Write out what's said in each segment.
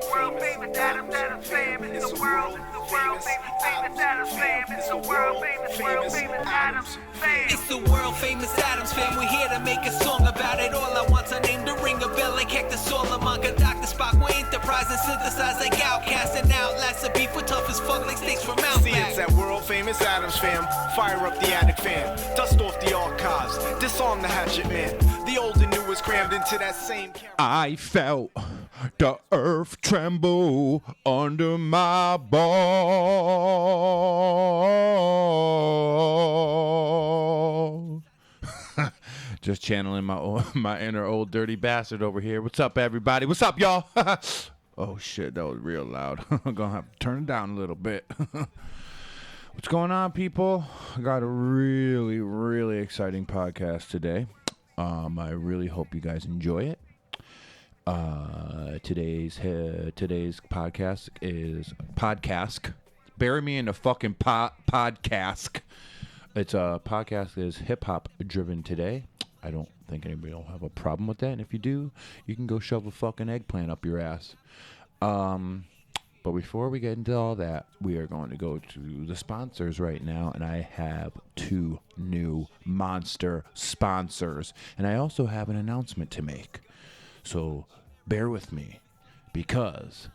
world famous Adams fam. It's the world famous Adams fam. It's the world famous Adams fam. It's the world famous Adams fam. We're here to make a song about it all. I want a name to ring a bell like Hector Salamanca, Dr. Spock. We're enterprising, synthesized like Outcast and Outlast. The beef, we're tough as fuck like snakes from Outback. See, it's that world famous Adams fam. Fire up the attic fam. Dust off the archives. Disarm the hatchet man. The old and new is crammed into that same camera. I felt the earth tremble under my ball. Just channeling my inner old dirty bastard over here. What's up, everybody? What's up, y'all? Oh, shit, that was real loud. I'm going to have to turn it down a little bit. What's going on, people? I got a really, really exciting podcast today. I really hope you guys enjoy it. Today's podcast is podcast. Bury me in the fucking podcast. It's a podcast that is hip hop driven today. I don't think anybody will have a problem with that. And if you do, you can go shove a fucking eggplant up your ass. But before we get into all that, we are going to go to the sponsors right now. And I have 2 new monster sponsors. And I also have an announcement to make. So bear with me, because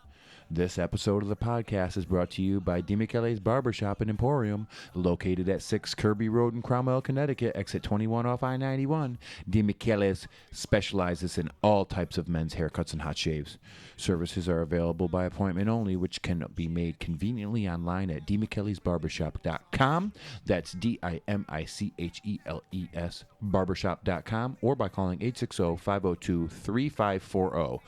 this episode of the podcast is brought to you by DiMichele's Barbershop and Emporium, located at 6 Kirby Road in Cromwell, Connecticut, exit 21 off I-91. DiMichele's specializes in all types of men's haircuts and hot shaves. Services are available by appointment only, which can be made conveniently online at DiMichelesBarbershop.com. That's DIMICHELES barbershop.com, or by calling 860-502-3540.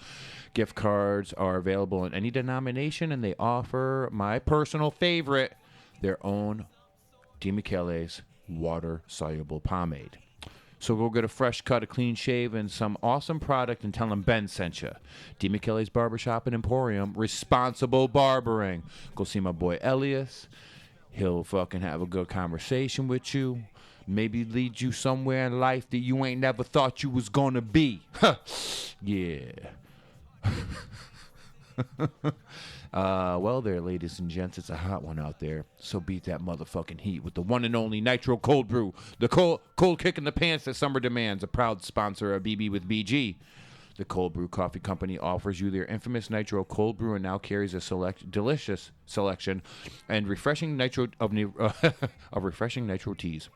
Gift cards are available in any denomination, and they offer my personal favorite, their own DiMichele's water-soluble pomade. So go get a fresh cut, a clean shave, and some awesome product, and tell them Ben sent you. DiMichele's Barbershop and Emporium, responsible barbering. Go see my boy Elias. He'll fucking have a good conversation with you. Maybe lead you somewhere in life that you ain't never thought you was gonna be. Yeah. Well there, ladies and gents, it's a hot one out there. So beat that motherfucking heat with the one and only Nitro Cold Brew. The cold kick in the pants that summer demands. A proud sponsor of BB with BG. The Cold Brew Coffee Company offers you their infamous Nitro Cold Brew and now carries a delicious selection and refreshing Nitro of refreshing Nitro teas.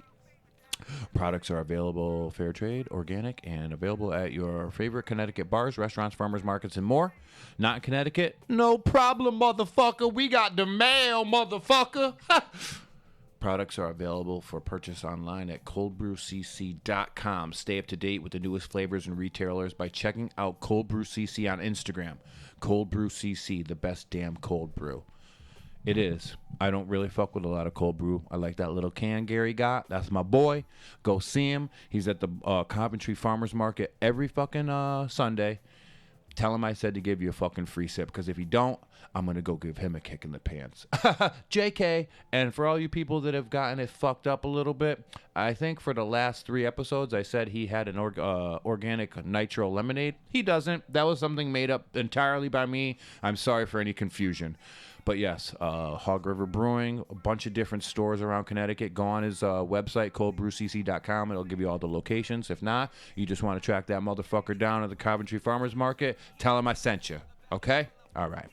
Products are available fair trade, organic, and available at your favorite Connecticut bars, restaurants, farmers markets, and more. Not in Connecticut? No problem, motherfucker. We got the mail, motherfucker. Products are available for purchase online at coldbrewcc.com. Stay up to date with the newest flavors and retailers by checking out Cold Brew CC on Instagram. Cold Brew CC, the best damn cold brew. It is. I don't really fuck with a lot of cold brew. I like that little can Gary got. That's my boy. Go see him. He's at the Coventry Farmers Market every fucking Sunday. Tell him I said to give you a fucking free sip, because if you don't, I'm going to go give him a kick in the pants. JK. And for all you people that have gotten it fucked up a little bit, I think for the last 3 episodes, I said he had an organic nitro lemonade. He doesn't. That was something made up entirely by me. I'm sorry for any confusion. But yes, Hog River Brewing, a bunch of different stores around Connecticut. Go on his website, coldbrewcc.com. It'll give you all the locations. If not, you just want to track that motherfucker down at the Coventry Farmers Market, tell him I sent you. Okay? All right.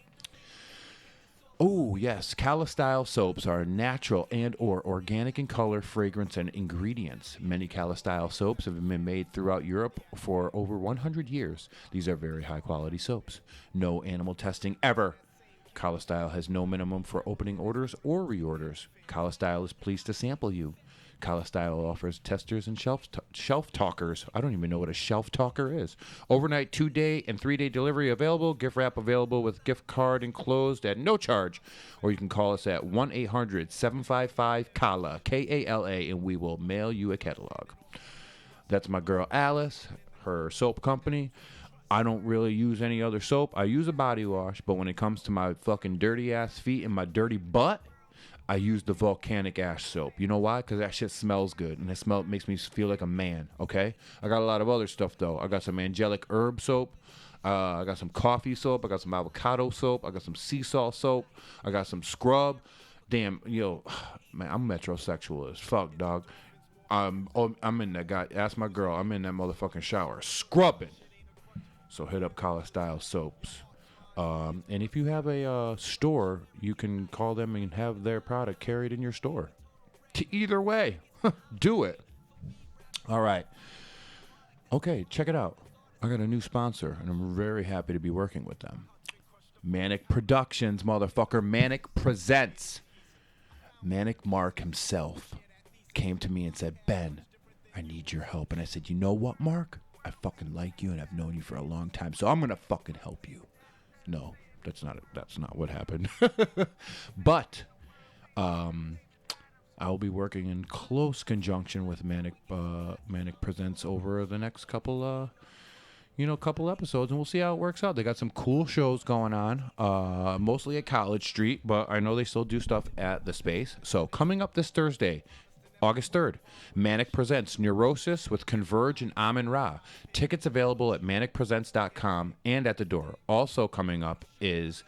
Oh, yes. Cali-style soaps are natural and or organic in color, fragrance, and ingredients. Many Cali-style soaps have been made throughout Europe for over 100 years. These are very high-quality soaps. No animal testing ever. Cali-style has no minimum for opening orders or reorders. Cali-style is pleased to sample you. Cali-style offers testers and shelf talkers. I don't even know what a shelf talker is. Overnight 2-day and 3-day delivery available. Gift wrap available with gift card enclosed at no charge. Or you can call us at 1-800-755-KALA, K-A-L-A, and we will mail you a catalog. That's my girl Alice, her soap company. I don't really use any other soap. I use a body wash, but when it comes to my fucking dirty ass feet and my dirty butt, I use the volcanic ash soap. You know why? Because that shit smells good, and it makes me feel like a man, okay? I got a lot of other stuff, though. I got some angelic herb soap. I got some coffee soap. I got some avocado soap. I got some sea salt soap. I got some scrub. Damn, yo, man, I'm metrosexual as fuck, dog. I'm in that guy. Ask my girl. I'm in that motherfucking shower scrubbing. So hit up College Style Soaps. And if you have a store, you can call them and have their product carried in your store. Either way, do it. All right. Okay, check it out. I got a new sponsor, and I'm very happy to be working with them. Manic Productions, motherfucker. Manic Presents. Manic Mark himself came to me and said, Ben, I need your help. And I said, you know what, Mark? I fucking like you, and I've known you for a long time, so I'm going to fucking help you. No, that's not what happened. But I'll be working in close conjunction with Manic Presents over the next couple episodes, and we'll see how it works out. They got some cool shows going on, mostly at College Street, but I know they still do stuff at the Space. So coming up this Thursday, August 3rd, Manic Presents Neurosis with Converge and Amin Ra. Tickets available at manicpresents.com and at the door. Also coming up is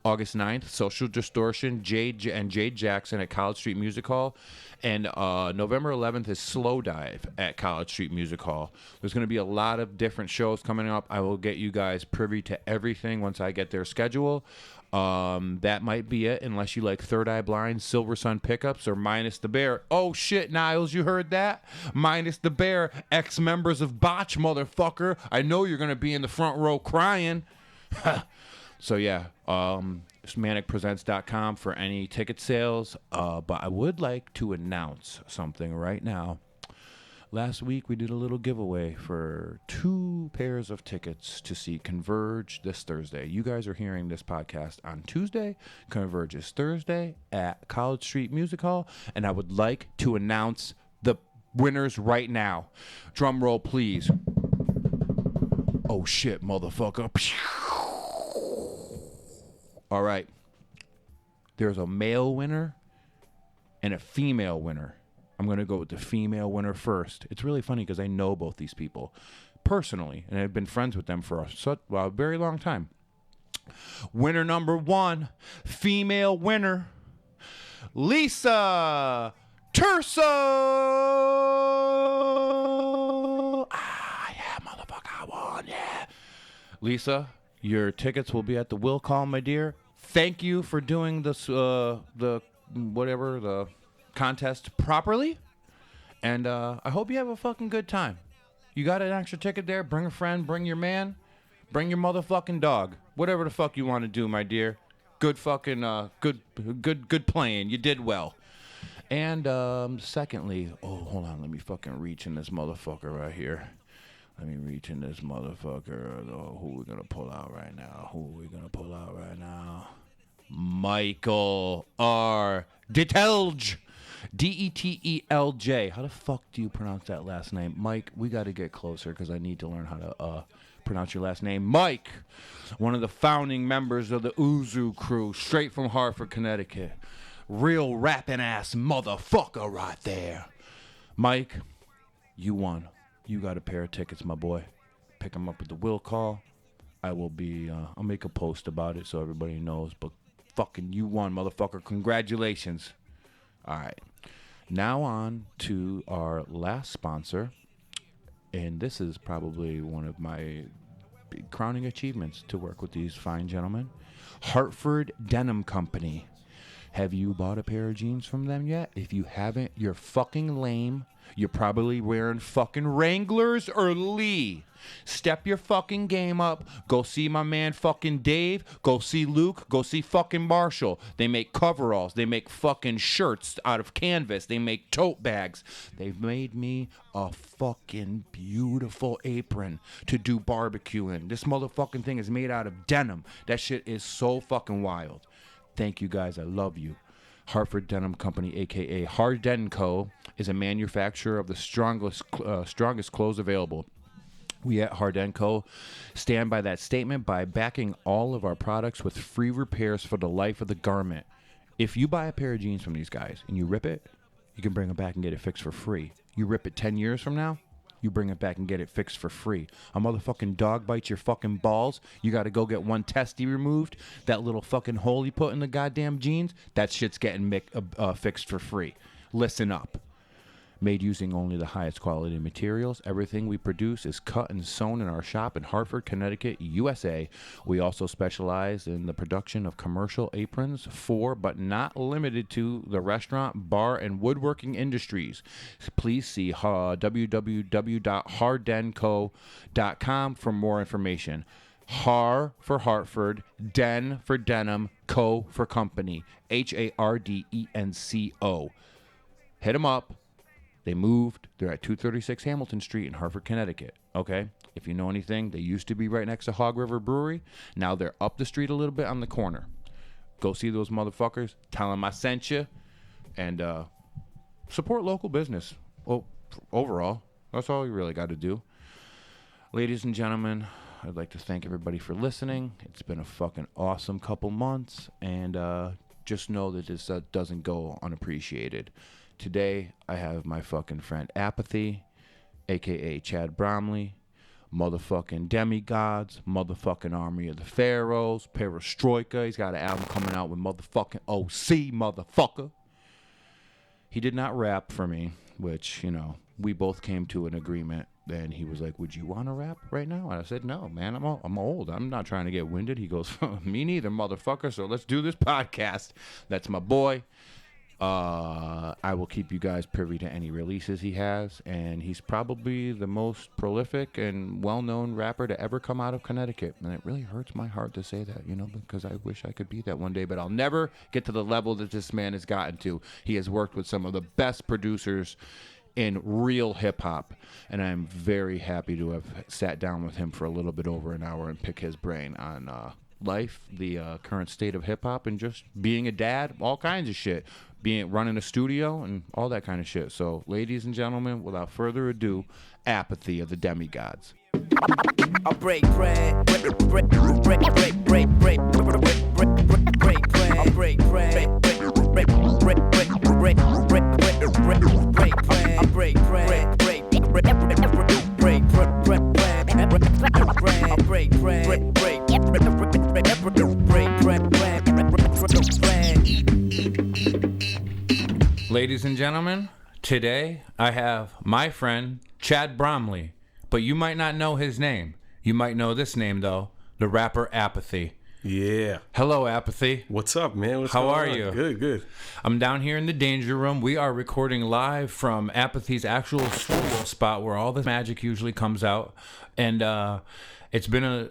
August 9th, Social Distortion, Jade Jackson at College Street Music Hall. And November 11th is Slow Dive at College Street Music Hall. There's going to be a lot of different shows coming up. I will get you guys privy to everything once I get their schedule. That might be it, unless you like Third Eye Blind, Silver Sun Pickups, or Minus the Bear. Oh, shit, Niles, you heard that? Minus the Bear, ex-members of Botch, motherfucker. I know you're going to be in the front row crying. So, yeah, it's manicpresents.com for any ticket sales. But I would like to announce something right now. Last week, we did a little giveaway for 2 pairs of tickets to see Converge this Thursday. You guys are hearing this podcast on Tuesday. Converge is Thursday at College Street Music Hall. And I would like to announce the winners right now. Drum roll, please. Oh, shit, motherfucker. All right. There's a male winner and a female winner. I'm going to go with the female winner first. It's really funny because I know both these people personally, and I've been friends with them for a very long time. Winner number 1, female winner, Lisa Turso. Yeah, motherfucker, I won, yeah. Lisa, your tickets will be at the will call, my dear. Thank you for doing this, the contest properly. And I hope you have a fucking good time. You got an extra ticket there? Bring a friend, bring your man, bring your motherfucking dog. Whatever the fuck you want to do, my dear. Good fucking, good playing. You did well. And secondly, hold on, let me fucking reach in this motherfucker right here. Let me reach in this motherfucker. Who we gonna pull out right now? Michael R. Detelj. Detelj. How the fuck do you pronounce that last name? Mike, we got to get closer because I need to learn how to pronounce your last name. Mike, one of the founding members of the Uzu crew, straight from Hartford, Connecticut. Real rapping ass motherfucker right there. Mike, you won. You got a pair of tickets, my boy. Pick them up at the will call. I will be, I'll make a post about it so everybody knows, but fucking you won, motherfucker. Congratulations. All right. Now on to our last sponsor. And this is probably one of my big crowning achievements to work with these fine gentlemen. Hartford Denim Company. Have you bought a pair of jeans from them yet? If you haven't, you're fucking lame. You're probably wearing fucking Wranglers or Lee. Step your fucking game up. Go see my man fucking Dave. Go see Luke. Go see fucking Marshall. They make coveralls. They make fucking shirts out of canvas. They make tote bags. They've made me a fucking beautiful apron to do barbecue in. This motherfucking thing is made out of denim. That shit is so fucking wild. Thank you guys. I love you. Hartford Denim Company, a.k.a. Harden Co., is a manufacturer of the strongest clothes available. We at Harden Co. stand by that statement by backing all of our products with free repairs for the life of the garment. If you buy a pair of jeans from these guys and you rip it, you can bring them back and get it fixed for free. You rip it 10 years from now, you bring it back and get it fixed for free. A motherfucking dog bites your fucking balls, you got to go get one testy removed. That little fucking hole you put in the goddamn jeans, that shit's getting fixed for free. Listen up. Made using only the highest quality materials. Everything we produce is cut and sewn in our shop in Hartford, Connecticut, USA. We also specialize in the production of commercial aprons for, but not limited to, the restaurant, bar, and woodworking industries. Please see www.hardenco.com for more information. Har for Hartford, Den for denim, Co for company. HARDENCO. Hit them up. They moved. They're at 236 Hamilton Street in Hartford, Connecticut. Okay? If you know anything, they used to be right next to Hog River Brewery. Now they're up the street a little bit on the corner. Go see those motherfuckers. Tell them I sent you. And support local business. Well, overall, that's all you really got to do. Ladies and gentlemen, I'd like to thank everybody for listening. It's been a fucking awesome couple months. And just know that this doesn't go unappreciated. Today, I have my fucking friend Apathy, a.k.a. Chad Bromley, motherfucking Demigods, motherfucking Army of the Pharaohs, Perestroika. He's got an album coming out with motherfucking OC, motherfucker. He did not rap for me, which, you know, we both came to an agreement. And he was like, would you want to rap right now? And I said, no, man, I'm old. I'm not trying to get winded. He goes, me neither, motherfucker, so let's do this podcast. That's my boy. I will keep you guys privy to any releases he has, and he's probably the most prolific and well-known rapper to ever come out of Connecticut, and it really hurts my heart to say that, you know, because I wish I could be that one day, but I'll never get to the level that this man has gotten to. He has worked with some of the best producers in real hip-hop, and I'm very happy to have sat down with him for a little bit over an hour and pick his brain on life, the current state of hip-hop, and just being a dad, all kinds of shit. Running a studio and all that kind of shit. So, ladies and gentlemen, without further ado, Apathy of the Demigods. I break bread, break bread, break break break break break break break bread. I break bread, break break break break break break break break bread. I break bread, break break break break break break break. Ladies and gentlemen, today I have my friend Chad Bromley, but you might not know his name. You might know this name though, the rapper Apathy. Yeah. Hello, Apathy. What's up, man? How are you? Good. I'm down here in the Danger Room. We are recording live from Apathy's actual studio spot where all the magic usually comes out. And it's been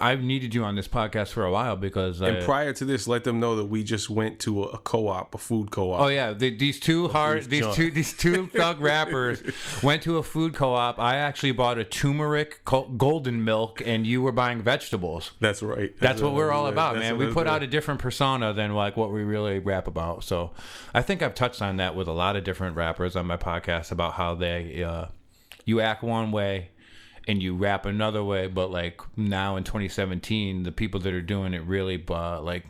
I've needed you on this podcast for a while because and prior to this, let them know that we just went to a co-op, a food co-op. Oh yeah, these two thug rappers went to a food co-op. I actually bought a turmeric golden milk, and you were buying vegetables. That's right. That's what we're all about, man. We put out a different persona than like what we really rap about. So I think I've touched on that with a lot of different rappers on my podcast about how they you act one way and you rap another way, but like now in 2017, the people that are doing it really, like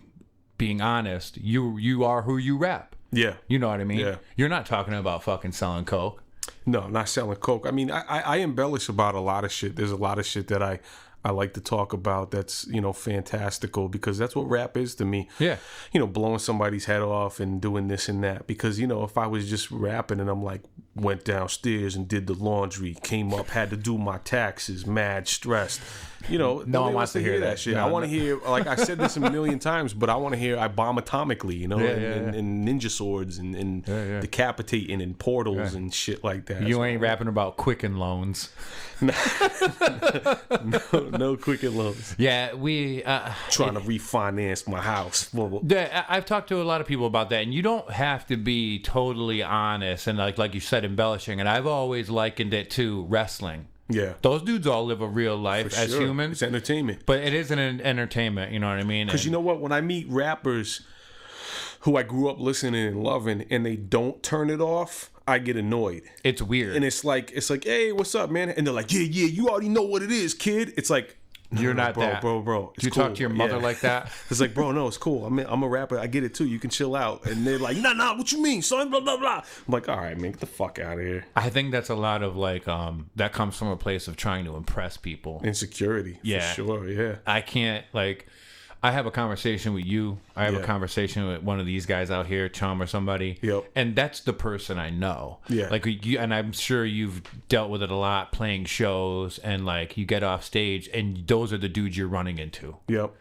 being honest, you are who you rap. Yeah. You know what I mean? Yeah. You're not talking about fucking selling coke. No, I'm not selling coke. I mean, I embellish about a lot of shit. There's a lot of shit that I like to talk about that's, you know, fantastical, because that's what rap is to me. Yeah. You know, blowing somebody's head off and doing this and that. Because, you know, if I was just rapping and I'm like, went downstairs and did the laundry, came up, had to do my taxes, mad stressed. You know, no one wants to hear that shit. No, I want to hear, like I said this a million times, but I want to hear I bomb atomically, you know, and ninja swords and decapitating and portals and shit like that. You ain't rapping about Quicken loans. No Quicken loans. Yeah, we trying to refinance my house. I've talked to a lot of people about that, and you don't have to be totally honest and like you said, embellishing. And I've always likened it to wrestling. Yeah, those dudes all live a real life as humans. It's entertainment, but it is an entertainment. You know what I mean? Because you know what? When I meet rappers who I grew up listening and loving, and they don't turn it off, I get annoyed. It's weird, and it's like, hey, what's up, man? And they're like, yeah, you already know what it is, kid. It's like, You're not bro, that. Bro. Do you talk to your mother like that? It's like, bro, no, it's cool. I'm a rapper. I get it too. You can chill out. And they're like, nah, what you mean, son? Blah, blah, blah. I'm like, all right, man, get the fuck out of here. I think that's a lot of like, that comes from a place of trying to impress people. Insecurity. Yeah. For sure, yeah. I can't, like, I have a conversation with you. I have a conversation with one of these guys out here, Chum or somebody. Yep. And that's the person I know. Yeah. Like, you, and I'm sure you've dealt with it a lot playing shows, and like you get off stage and those are the dudes you're running into. Yep.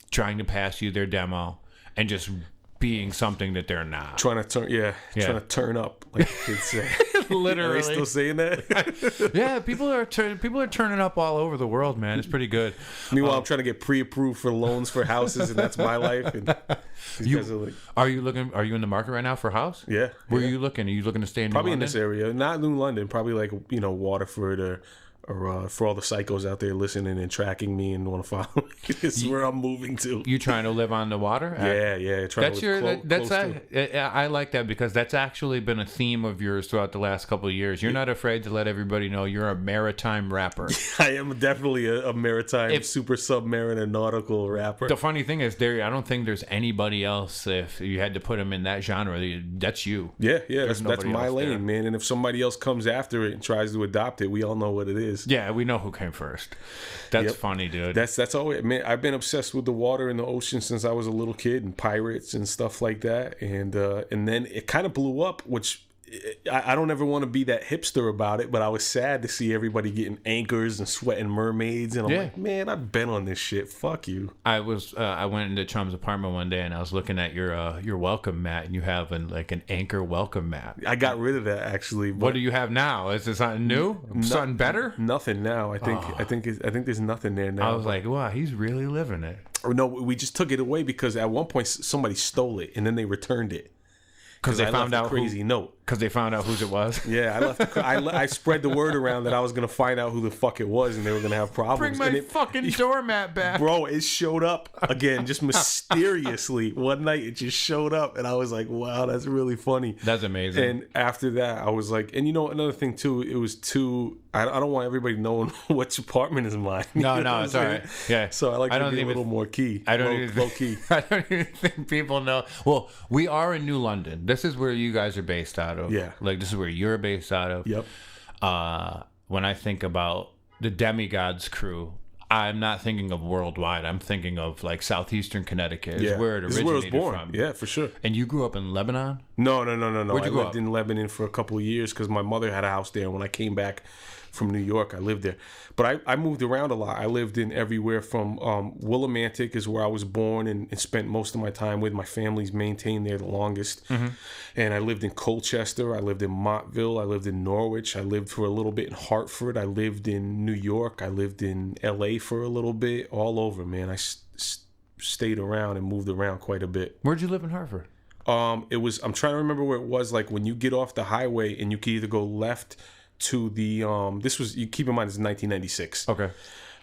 Trying to pass you their demo and just being something that they're not. Trying to turn up, like kids say. Literally. Are they still saying that? Yeah, people are turning up all over the world, man. It's pretty good. Meanwhile, I'm trying to get pre-approved for loans for houses, and that's my life. And these guys are like, are you in the market right now for a house? yeah. Where are you looking? Are you looking to stay in Probably New in London? this area, not New London. Probably like Waterford or for all the psychos out there listening and tracking me and want to follow me. This is where I'm moving to. You trying to live on the water? Yeah. That's I like that because that's actually been a theme of yours throughout the last couple of years. You're not afraid to let everybody know you're a maritime rapper. I am definitely a maritime, super submarine nautical rapper. The funny thing is, I don't think there's anybody else. If you had to put them in that genre, that's you. Yeah. That's nobody my else lane, there. man. And if somebody else comes after it and tries to adopt it, we all know what it is. Yeah, we know who came first. That's funny, dude. That's all. Man, I've been obsessed with the water and the ocean since I was a little kid, and pirates and stuff like that. And then it kind of blew up, which I don't ever want to be that hipster about it, but I was sad to see everybody getting anchors and sweating mermaids, and I'm like, man, I've been on this shit. Fuck you. I went into Chum's apartment one day and I was looking at your welcome mat, and you have an anchor welcome mat. I got rid of that actually. What do you have now? Is it something new? Something better? Nothing now. I think there's nothing there now. I was like, wow, he's really living it. No, we just took it away because at one point somebody stole it and then they returned it. Because they found out crazy note. Because they found out whose it was. Yeah, I spread the word around that I was gonna find out who the fuck it was, and they were gonna have problems. Bring my fucking doormat back, bro. It showed up again, just mysteriously. One night, it just showed up, and I was like, "Wow, that's really funny." That's amazing. And after that, I was like, and another thing too, it was too. I don't want everybody knowing which apartment is mine. No, it's all right. Yeah. So I like to be a little more key. Low key. I don't even think people know. Well, we are in New London. This is where you guys are based out of. Yeah. Like, this is where you're based out of. Yep. When I think about the Demigods crew, I'm not thinking of worldwide. I'm thinking of like southeastern Connecticut is where it originated this is where I was born. from. Yeah, for sure. And you grew up in Lebanon? No. Where'd you I grow lived up? in Lebanon for a couple of years because my mother had a house there. When I came back from New York, I lived there. But I moved around a lot. I lived in everywhere from Willimantic is where I was born and spent most of my time with. My family's maintained there the longest. Mm-hmm. And I lived in Colchester. I lived in Montville. I lived in Norwich. I lived for a little bit in Hartford. I lived in New York. I lived in LA for a little bit. All over, man. I stayed around and moved around quite a bit. Where'd you live in Hartford? It was, I'm trying to remember where it was, like when you get off the highway and you can either go left to the this was, you keep in mind, this is 1996. Okay.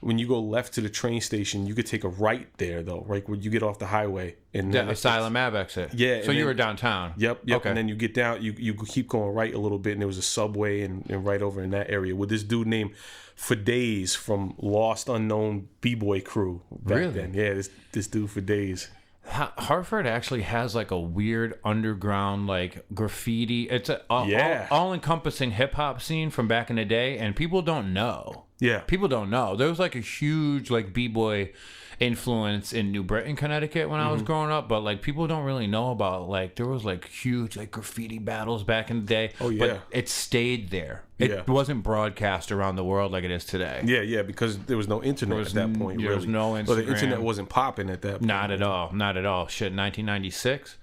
When you go left to the train station, you could take a right there though, right when you get off the highway, and The Asylum Ave exit. Yeah, So and you then- were downtown. Yep. Okay. And then you get down, you keep going right a little bit, and there was a subway and right over in that area with this dude named For Days from Lost Unknown B-Boy Crew back Really? then. Yeah, this dude For Days. Hartford actually has like a weird underground like graffiti. It's a all encompassing hip hop scene from back in the day, and people don't know. Yeah. People don't know. There was like a huge like b-boy influence in New Britain, Connecticut when I was growing up, but like people don't really know about like there was like huge like graffiti battles back in the day. Oh, yeah. But it stayed there. It wasn't broadcast around the world like it is today. Yeah, because there was no internet at that point. there was no Well, the Instagram. internet wasn't popping at that point. Not at all. Shit, 1996.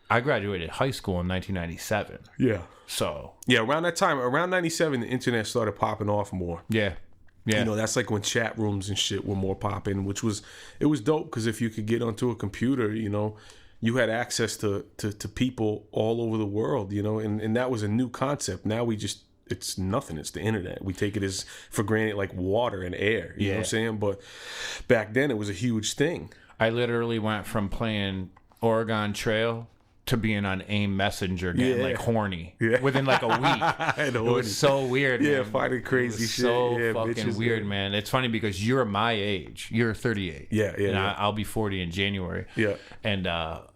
I graduated high school in 1997. Yeah. So Yeah, around that time, around 97, the internet started popping off more. yeah. That's like when chat rooms and shit were more popping, it was dope because if you could get onto a computer, you had access to people all over the world, and that was a new concept. Now it's nothing. It's the internet. We take it as for granted, like water and air. You know what I'm saying? But back then it was a huge thing. I literally went from playing Oregon Trail to being on AIM Messenger getting Yeah. like horny Yeah. within like a week. And It was so weird. Yeah, man. finding crazy It was shit. So Yeah, fucking bitches, weird, yeah. man. It's funny because you're my age. You're 38. Yeah, yeah, And yeah. I'll be 40 in January. Yeah. And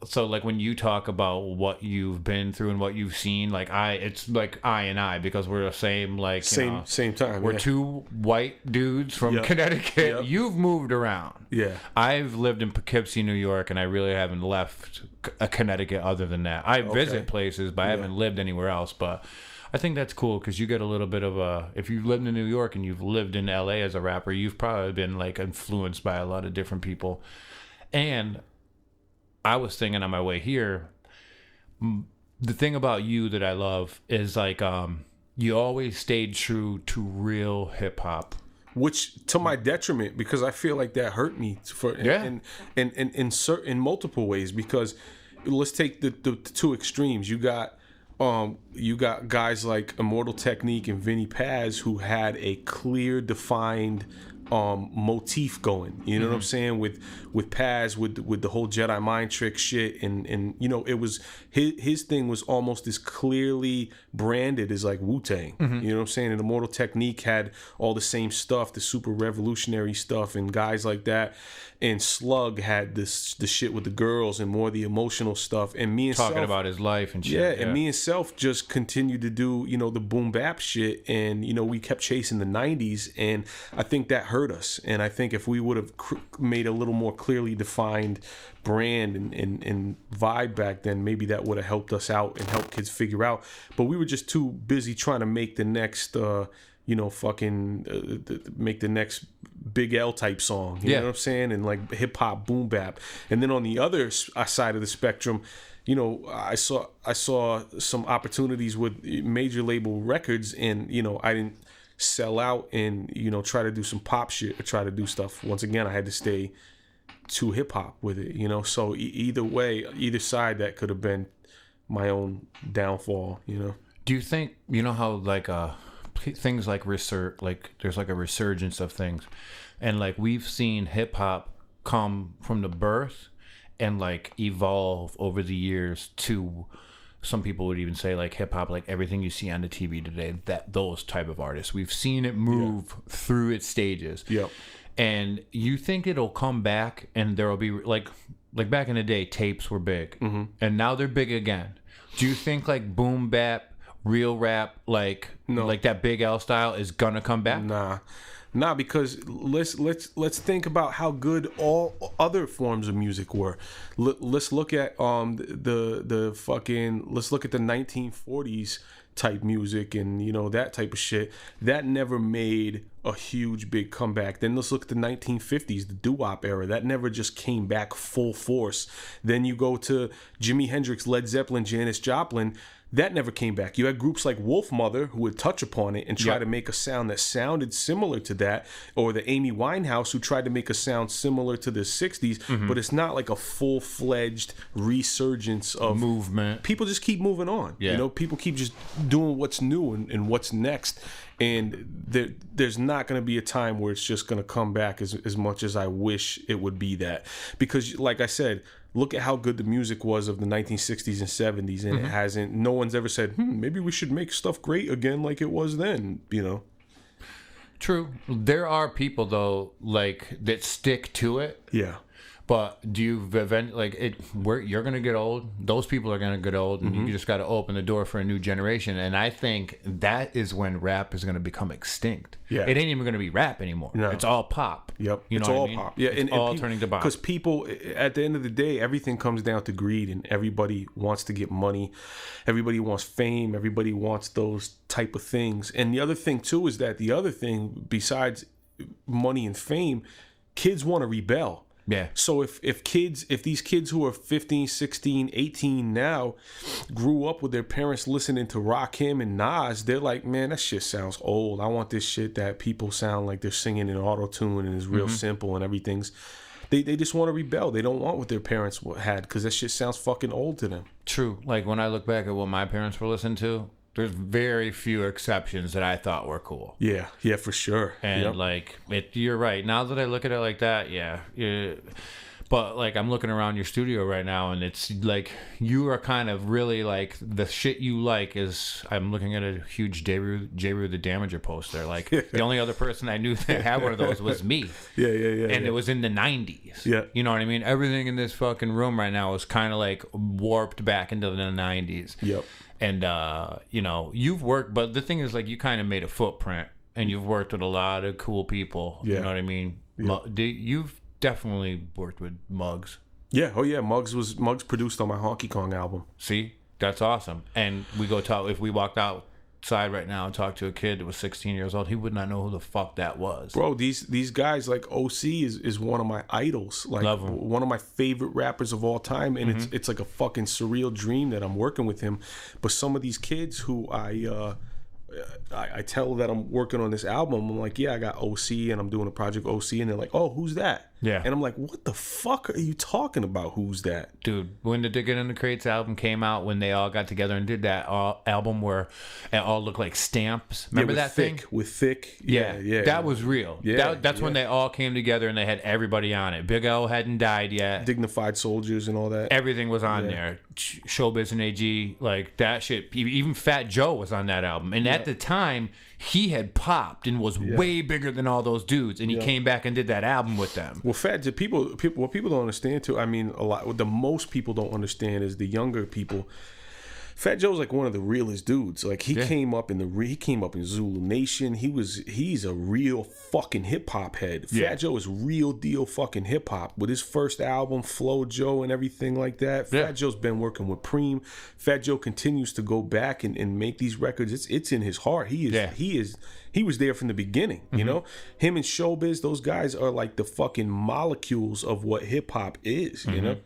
so like when you talk about what you've been through and what you've seen, like it's like I and I, because we're the same, like Same time. we're yeah. two white dudes from Yep. Connecticut. Yep. You've moved around. Yeah. I've lived in Poughkeepsie, New York, and I really haven't left Connecticut other than that. I visit places, but I haven't lived anywhere else. But I think that's cool because you get a little bit of a... If you've lived in New York and you've lived in LA as a rapper, you've probably been like influenced by a lot of different people. And I was thinking on my way here, the thing about you that I love is like you always stayed true to real hip hop. Which to my detriment, because I feel like that hurt me in multiple ways. Because let's take the two extremes. You got guys like Immortal Technique and Vinny Paz who had a clear, defined motif going. You know what I'm saying? With Paz, with the whole Jedi mind trick shit, and you know, it was his thing was almost as clearly branded as like Wu-Tang. You know what I'm saying? And Immortal Technique had all the same stuff, the super revolutionary stuff, and guys like that. And Slug had the shit with the girls and more the emotional stuff. And me and Talking Self, about his life and shit. yeah, and me and Self just continued to do, you know, the boom bap shit. And, you know, we kept chasing the 90s. And I think that hurt us. And I think if we would have made a little more clearly defined brand and vibe back then, maybe that would have helped us out and helped kids figure out. But we were just too busy trying to make the next... you know, make the next Big L type song. You know what I'm saying? And like hip hop boom bap. And then on the other side of the spectrum, you know, I saw some opportunities with major label records, and you know, I didn't sell out and, you know, try to do some pop shit or try to do stuff. Once again, I had to stay to hip hop with it. You know, so either way, either side, that could have been my own downfall. You know. Do you think, you know how like things like there's like a resurgence of things, and like we've seen hip hop come from the birth and like evolve over the years to, some people would even say like hip hop, like everything you see on the TV today, that those type of artists, we've seen it move through its stages. Yep. And you think it'll come back and there'll be like back in the day, tapes were big, and now they're big again. Do you think like boom bap, real rap, like that Big L style is gonna come back? Nah, because let's think about how good all other forms of music were. Let's look at the fucking, let's look at the 1940s type music and, you know, that type of shit. That never made a huge big comeback. Then let's look at the 1950s, the doo-wop era. That never just came back full force. Then you go to Jimi Hendrix, Led Zeppelin, Janis Joplin. That never came back. You had groups like Wolf Mother who would touch upon it and try to make a sound that sounded similar to that, or the Amy Winehouse who tried to make a sound similar to the 60s, but it's not like a full-fledged resurgence of movement. People just keep moving on. You know, people keep just doing what's new and what's next. And there's not going to be a time where it's just going to come back as much as I wish it would be that. Because, like I said, look at how good the music was of the 1960s and 70s, and it hasn't. No one's ever said, maybe we should make stuff great again like it was then. You know. True. There are people though, like that stick to it. Yeah. But do you you're gonna get old. Those people are gonna get old, and you just got to open the door for a new generation. And I think that is when rap is gonna become extinct. Yeah, it ain't even gonna be rap anymore. No. It's all pop. Yep, you know it's what all I mean? pop. Yeah, it's all turning to pop. Because people, at the end of the day, everything comes down to greed, and everybody wants to get money. Everybody wants fame. Everybody wants those type of things. And the other thing too is that besides money and fame, kids want to rebel. Yeah. So if these kids who are 15, 16, 18 now grew up with their parents listening to Rakim and Nas, they're like, man, that shit sounds old. I want this shit that people sound like they're singing in auto-tune and is real simple and everything's... They just want to rebel. They don't want what their parents had because that shit sounds fucking old to them. True. Like when I look back at what my parents were listening to, there's very few exceptions that I thought were cool. Yeah, for sure. And yep. like, you're right. Now that I look at it like that, but But like I'm looking around your studio right now, and it's like you are kind of really like the shit you like is. I'm looking at a huge J. Rue the Damager poster. Like the only other person I knew that had one of those was me. Yeah. And it was in the 90s. Yeah. You know what I mean? Everything in this fucking room right now is kind of like warped back into the 90s. Yep. And you know, you've worked, but the thing is, like, you kind of made a footprint, and you've worked with a lot of cool people. Yeah. You know what I mean? Yeah. You've definitely worked with Muggs. Yeah. Oh yeah. Muggs produced on my Honky Kong album. See, that's awesome. And we go talk. If we walked outside right now and talked to a kid that was 16 years old, he would not know who the fuck that was. Bro, these guys, like OC is one of my idols. Like Love him. One of my favorite rappers of all time, and it's like a fucking surreal dream that I'm working with him. But some of these kids who I tell that I'm working on this album, I'm like, yeah, I got OC and I'm doing a project OC, and they're like, oh, who's that? Yeah. And I'm like, what the fuck are you talking about? Who's that? Dude, when the Digging in the Crates album came out, when they all got together and did that album where it all looked like stamps. Remember with that Thick, thing? with Thick. Yeah. That was real. Yeah, That's when they all came together and they had everybody on it. Big L hadn't died yet. Dignified Soldiers and all that. Everything was on there. Showbiz and AG, like that shit. Even Fat Joe was on that album. And at the time, he had popped and was way bigger than all those dudes. And he came back and did that album with them. Well, what people don't understand too. I mean, what the most people don't understand is the younger people. Fat Joe's like one of the realest dudes. Like he came up in Zulu Nation. He's a real fucking hip hop head. Fat Joe is real deal fucking hip hop. With his first album, Flow Joe and everything like that. Fat Joe's been working with Preem. Fat Joe continues to go back and make these records. It's in his heart. He was there from the beginning. You know, him and Showbiz, those guys are like the fucking molecules of what hip hop is. You know.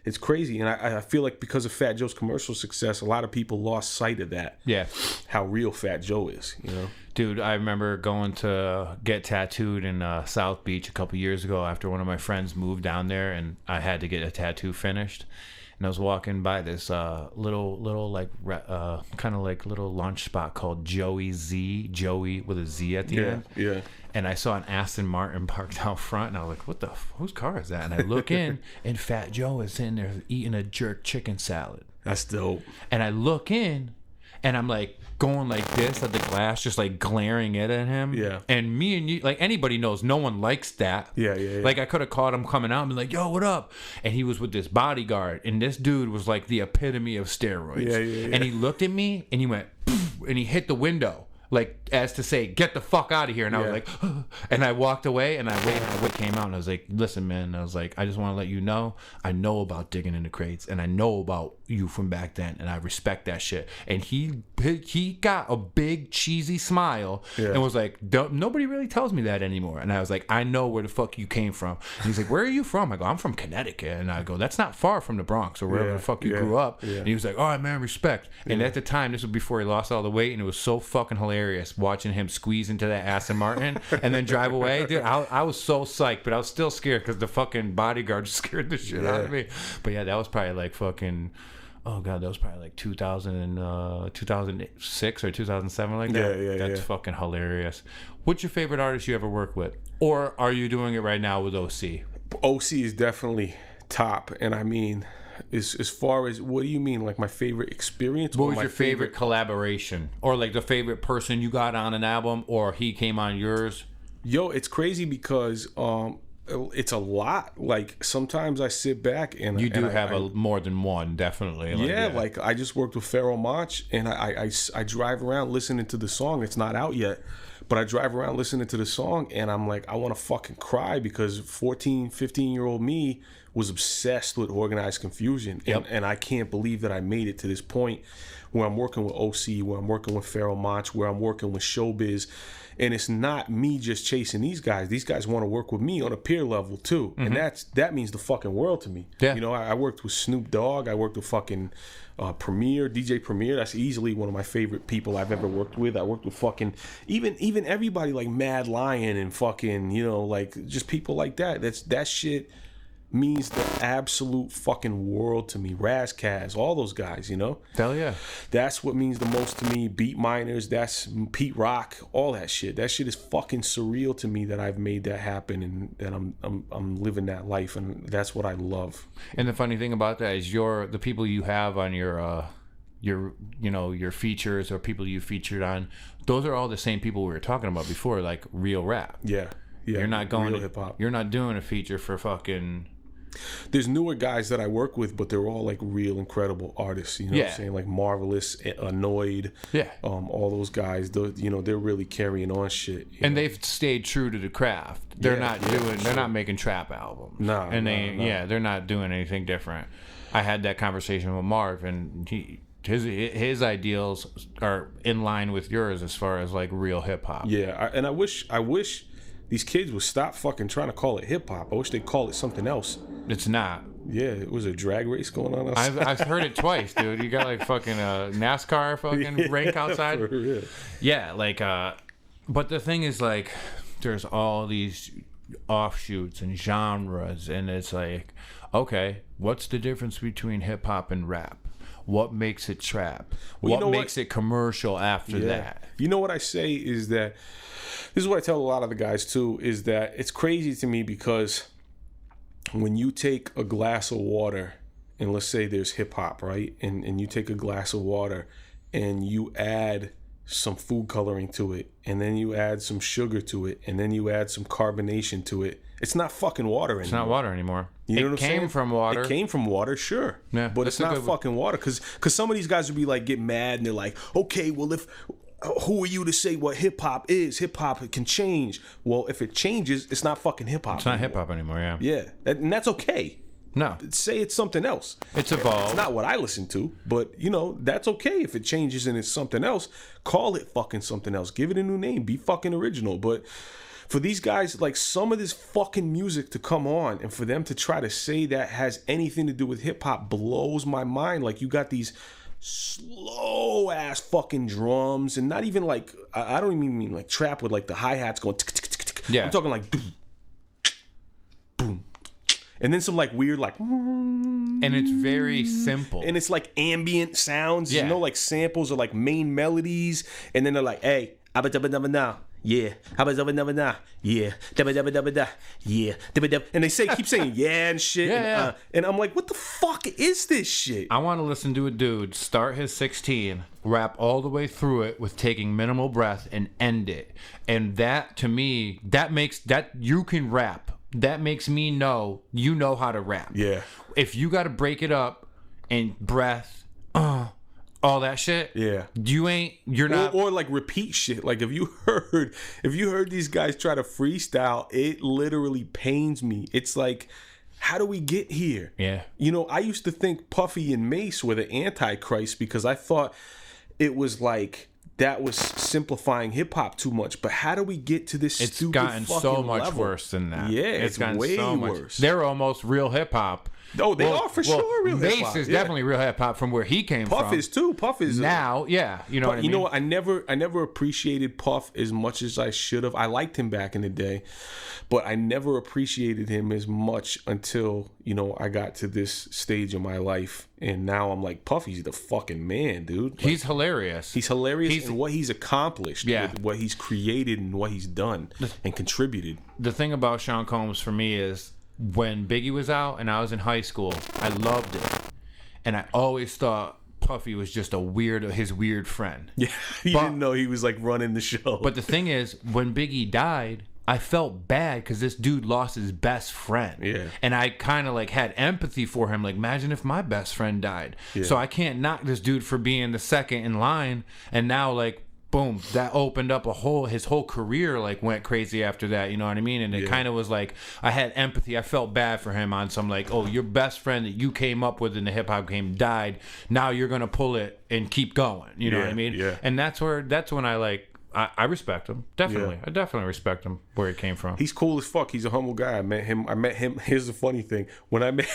It's crazy, and I feel like because of Fat Joe's commercial success, a lot of people lost sight of that. Yeah, how real Fat Joe is, you know. Dude, I remember going to get tattooed in South Beach a couple years ago after one of my friends moved down there, and I had to get a tattoo finished. And I was walking by this little like kind of like little lunch spot called Joey with a Z at the end. Yeah. And I saw an Aston Martin parked out front, and I was like, "What the? Whose car is that?" And I look in, and Fat Joe is sitting there eating a jerk chicken salad. That's dope. And I look in, and I'm like going like this at the glass, just like glaring it at him. Yeah. And me and you, like anybody knows, no one likes that. Yeah. Like I could have caught him coming out and be like, "Yo, what up?" And he was with this bodyguard, and this dude was like the epitome of steroids. Yeah. And he looked at me, and he went, and he hit the window. Like, as to say, get the fuck out of here. And I was like, and I walked away, and I waited. I came out, and I was like, listen, man. And I was like, I just want to let you know, I know about Digging in the Crates, and I know about you from back then, and I respect that shit. And he got a big cheesy smile and was like, nobody really tells me that anymore. And I was like, I know where the fuck you came from. And he's like, where are you from? I go, I'm from Connecticut. And I go, that's not far from the Bronx or wherever the fuck you grew up. And he was like, all right, man, respect. And at the time, this was before he lost all the weight, and it was so fucking hilarious watching him squeeze into that Aston Martin and then drive away. Dude, I was so psyched, but I was still scared because the fucking bodyguard scared the shit out of me. But yeah, that was probably like fucking, oh god, that was probably like 2006 or 2007, like that. That's fucking hilarious. What's your favorite artist you ever worked with, or are you doing it right now with OC? OC is definitely top, and I mean, as far as, what do you mean, like my favorite experience? What was your favorite collaboration, or like the favorite person you got on an album, or he came on yours? Yo, it's crazy because it's a lot. Like sometimes I sit back and you do have more than one, definitely. Like I just worked with Pharoah Monch, and I drive around listening to the song. It's not out yet, but I drive around listening to the song, and I'm like, I want to fucking cry because 14, 15-year-old me was obsessed with Organized Confusion. And I can't believe that I made it to this point where I'm working with OC, where I'm working with Pharoah Monch, where I'm working with Showbiz. And it's not me just chasing these guys. These guys want to work with me on a peer level too. And that means the fucking world to me. Yeah. You know, I worked with Snoop Dogg. I worked with fucking Premier, DJ Premier. That's easily one of my favorite people I've ever worked with. I worked with fucking even everybody like Mad Lion and fucking, you know, like just people like that. That shit means the absolute fucking world to me. Kaz, all those guys, you know? Hell yeah. That's what means the most to me. Beat Miners, that's Pete Rock, all that shit. That shit is fucking surreal to me that I've made that happen and that I'm living that life, and that's what I love. And the funny thing about that is the people you have on your features or people you featured on, those are all the same people we were talking about before, like real rap. Yeah. You're not going real to hip-hop. You're not doing a feature for fucking. There's newer guys that I work with, but they're all like real incredible artists. You know what I'm saying? Like Marvelous, Annoyed. Yeah. All those guys, they're really carrying on shit. And they've stayed true to the craft. They're they're not making trap albums. No. They're not doing anything different. I had that conversation with Marv, and his ideals are in line with yours as far as like real hip hop. Yeah, and I wish these kids would stop fucking trying to call it hip hop. I wish they'd call it something else. It's not. Yeah, it was a drag race going on outside. I've heard it twice, dude. You got like fucking NASCAR fucking rank outside. For real. Yeah, like but the thing is, like, there's all these offshoots and genres, and it's like, okay, what's the difference between hip hop and rap? What makes it trap? What makes it commercial after that? You know what I say is that, this is what I tell a lot of the guys too, is that it's crazy to me because when you take a glass of water, and let's say there's hip hop, right? And you take a glass of water and you add some food coloring to it, and then you add some sugar to it, and then you add some carbonation to it. It's not fucking water anymore. It's not water anymore. You know what I'm saying? It came from water. It came from water, sure. Yeah, but it's not fucking water. Because some of these guys would be like, get mad, and they're like, okay, well, who are you to say what hip hop is? Hip hop can change. Well, if it changes, it's not fucking hip hop. It's not hip hop anymore. Yeah. Yeah, and that's okay. No. Say it's something else. It's evolved. It's not what I listen to, but that's okay if it changes and it's something else. Call it fucking something else. Give it a new name. Be fucking original. But for these guys, like, some of this fucking music to come on and for them to try to say that has anything to do with hip hop blows my mind. Like, you got these slow ass fucking drums, and not even like, I don't even mean like trap with like the hi-hats going tick, tick, tick, tick. Yeah. I'm talking like boom, boom, and then some like weird like, and it's very simple, and it's like ambient sounds, yeah. Like samples or like main melodies, and then they're like, hey, now. Yeah, how about never nah? Yeah, yeah, and they keep saying yeah and shit, yeah. And I'm like, what the fuck is this shit? I want to listen to a dude start his 16, rap all the way through it with taking minimal breath, and end it. And that, to me, that makes that you can rap. That makes me know you know how to rap. Yeah. If you got to break it up and breath, all that shit. Yeah. You're not. Or like repeat shit. Like if you heard these guys try to freestyle, it literally pains me. It's like, how do we get here? Yeah. I used to think Puffy and Mace were the Antichrist because I thought it was like that was simplifying hip hop too much. But how do we get to this it's stupid gotten fucking so much level? worse than that. Yeah, it's gotten way so much worse. They're almost real hip hop. Oh, they are for sure real hip hop. Mace is definitely real hip hop from where he came from. Puff is too. Puff is now, yeah. You know what I mean? You know what? I never appreciated Puff as much as I should have. I liked him back in the day, but I never appreciated him as much until I got to this stage in my life, and now I'm like, Puffy's the fucking man, dude. Like, he's hilarious. He's hilarious in what he's accomplished, yeah. with what he's created and what he's done and contributed. The thing about Sean Combs for me is, when Biggie was out and I was in high school, I loved it. And I always thought Puffy was just his weird friend. Yeah, you didn't know he was like running the show. But the thing is, when Biggie died, I felt bad because this dude lost his best friend. Yeah. And I kind of like had empathy for him. Like, imagine if my best friend died. Yeah. So I can't knock this dude for being the second in line. And now, like, boom, that opened up his whole career, like, went crazy after that, you know what I mean? And it kind of was like, I had empathy. I felt bad for him on some, like, oh, your best friend that you came up with in the hip-hop game died. Now you're going to pull it and keep going, you know what I mean? Yeah. And that's when I respect him. Definitely. Yeah. I definitely respect him where he came from. He's cool as fuck. He's a humble guy. I met him. Here's the funny thing. When I met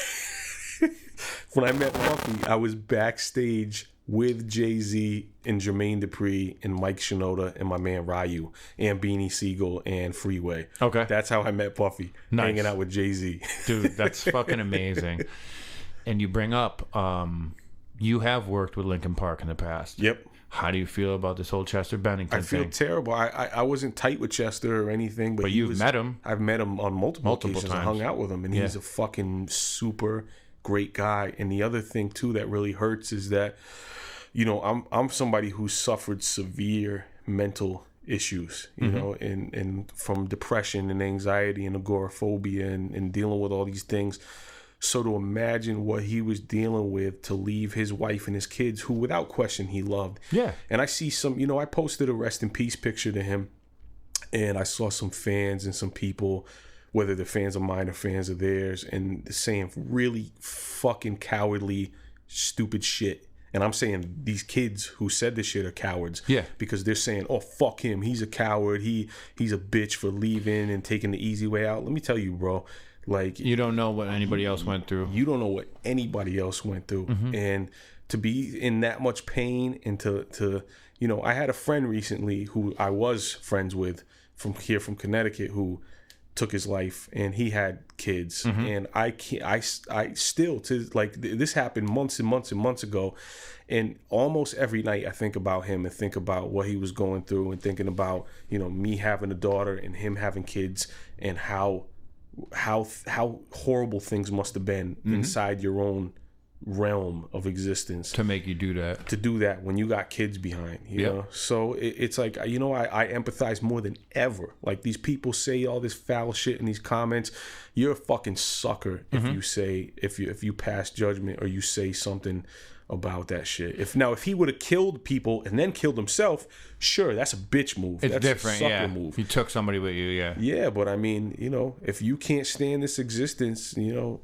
Puffy, I was backstage with Jay-Z and Jermaine Dupri and Mike Shinoda and my man Ryu and Beanie Siegel and Freeway. Okay. That's how I met Puffy, hanging out with Jay-Z. Dude, that's fucking amazing. And you bring up, you have worked with Linkin Park in the past. Yep. How do you feel about this whole Chester Bennington thing? I feel terrible. I wasn't tight with Chester or anything, but you've met him. I've met him on multiple occasions. times. I hung out with him, and he's a fucking super great guy. And the other thing too that really hurts is that, you know, I'm somebody who suffered severe mental issues, you know, and from depression and anxiety and agoraphobia and dealing with all these things. So to imagine what he was dealing with to leave his wife and his kids, who without question he loved. Yeah. And I see some, you know, I posted a rest in peace picture to him, and I saw some fans and some people, whether they're fans of mine or fans of theirs, and saying really fucking cowardly, stupid shit. And I'm saying these kids who said this shit are cowards. Yeah. Because they're saying, oh, fuck him. He's a coward. He's a bitch for leaving and taking the easy way out. Let me tell you, bro. Like, you don't know what anybody else went through. You don't know what anybody else went through. And to be in that much pain and to you know, I had a friend recently who I was friends with from Connecticut who took his life, and he had kids. And I still, to like, this happened months and months and months ago, and almost every night I think about him and think about what he was going through, and thinking about, you know, me having a daughter and him having kids, and how horrible things must have been inside your own realm of existence to make you do that when you got kids behind, you know. So it's like, you know, I empathize more than ever. Like, these people say all this foul shit in these comments. You're a fucking sucker if you say, if you pass judgment or you say something about that shit. If he would have killed people and then killed himself, sure, that's a bitch move. It's that's different, a sucker move. He took somebody with you, Yeah, but I mean, you know, if you can't stand this existence, you know,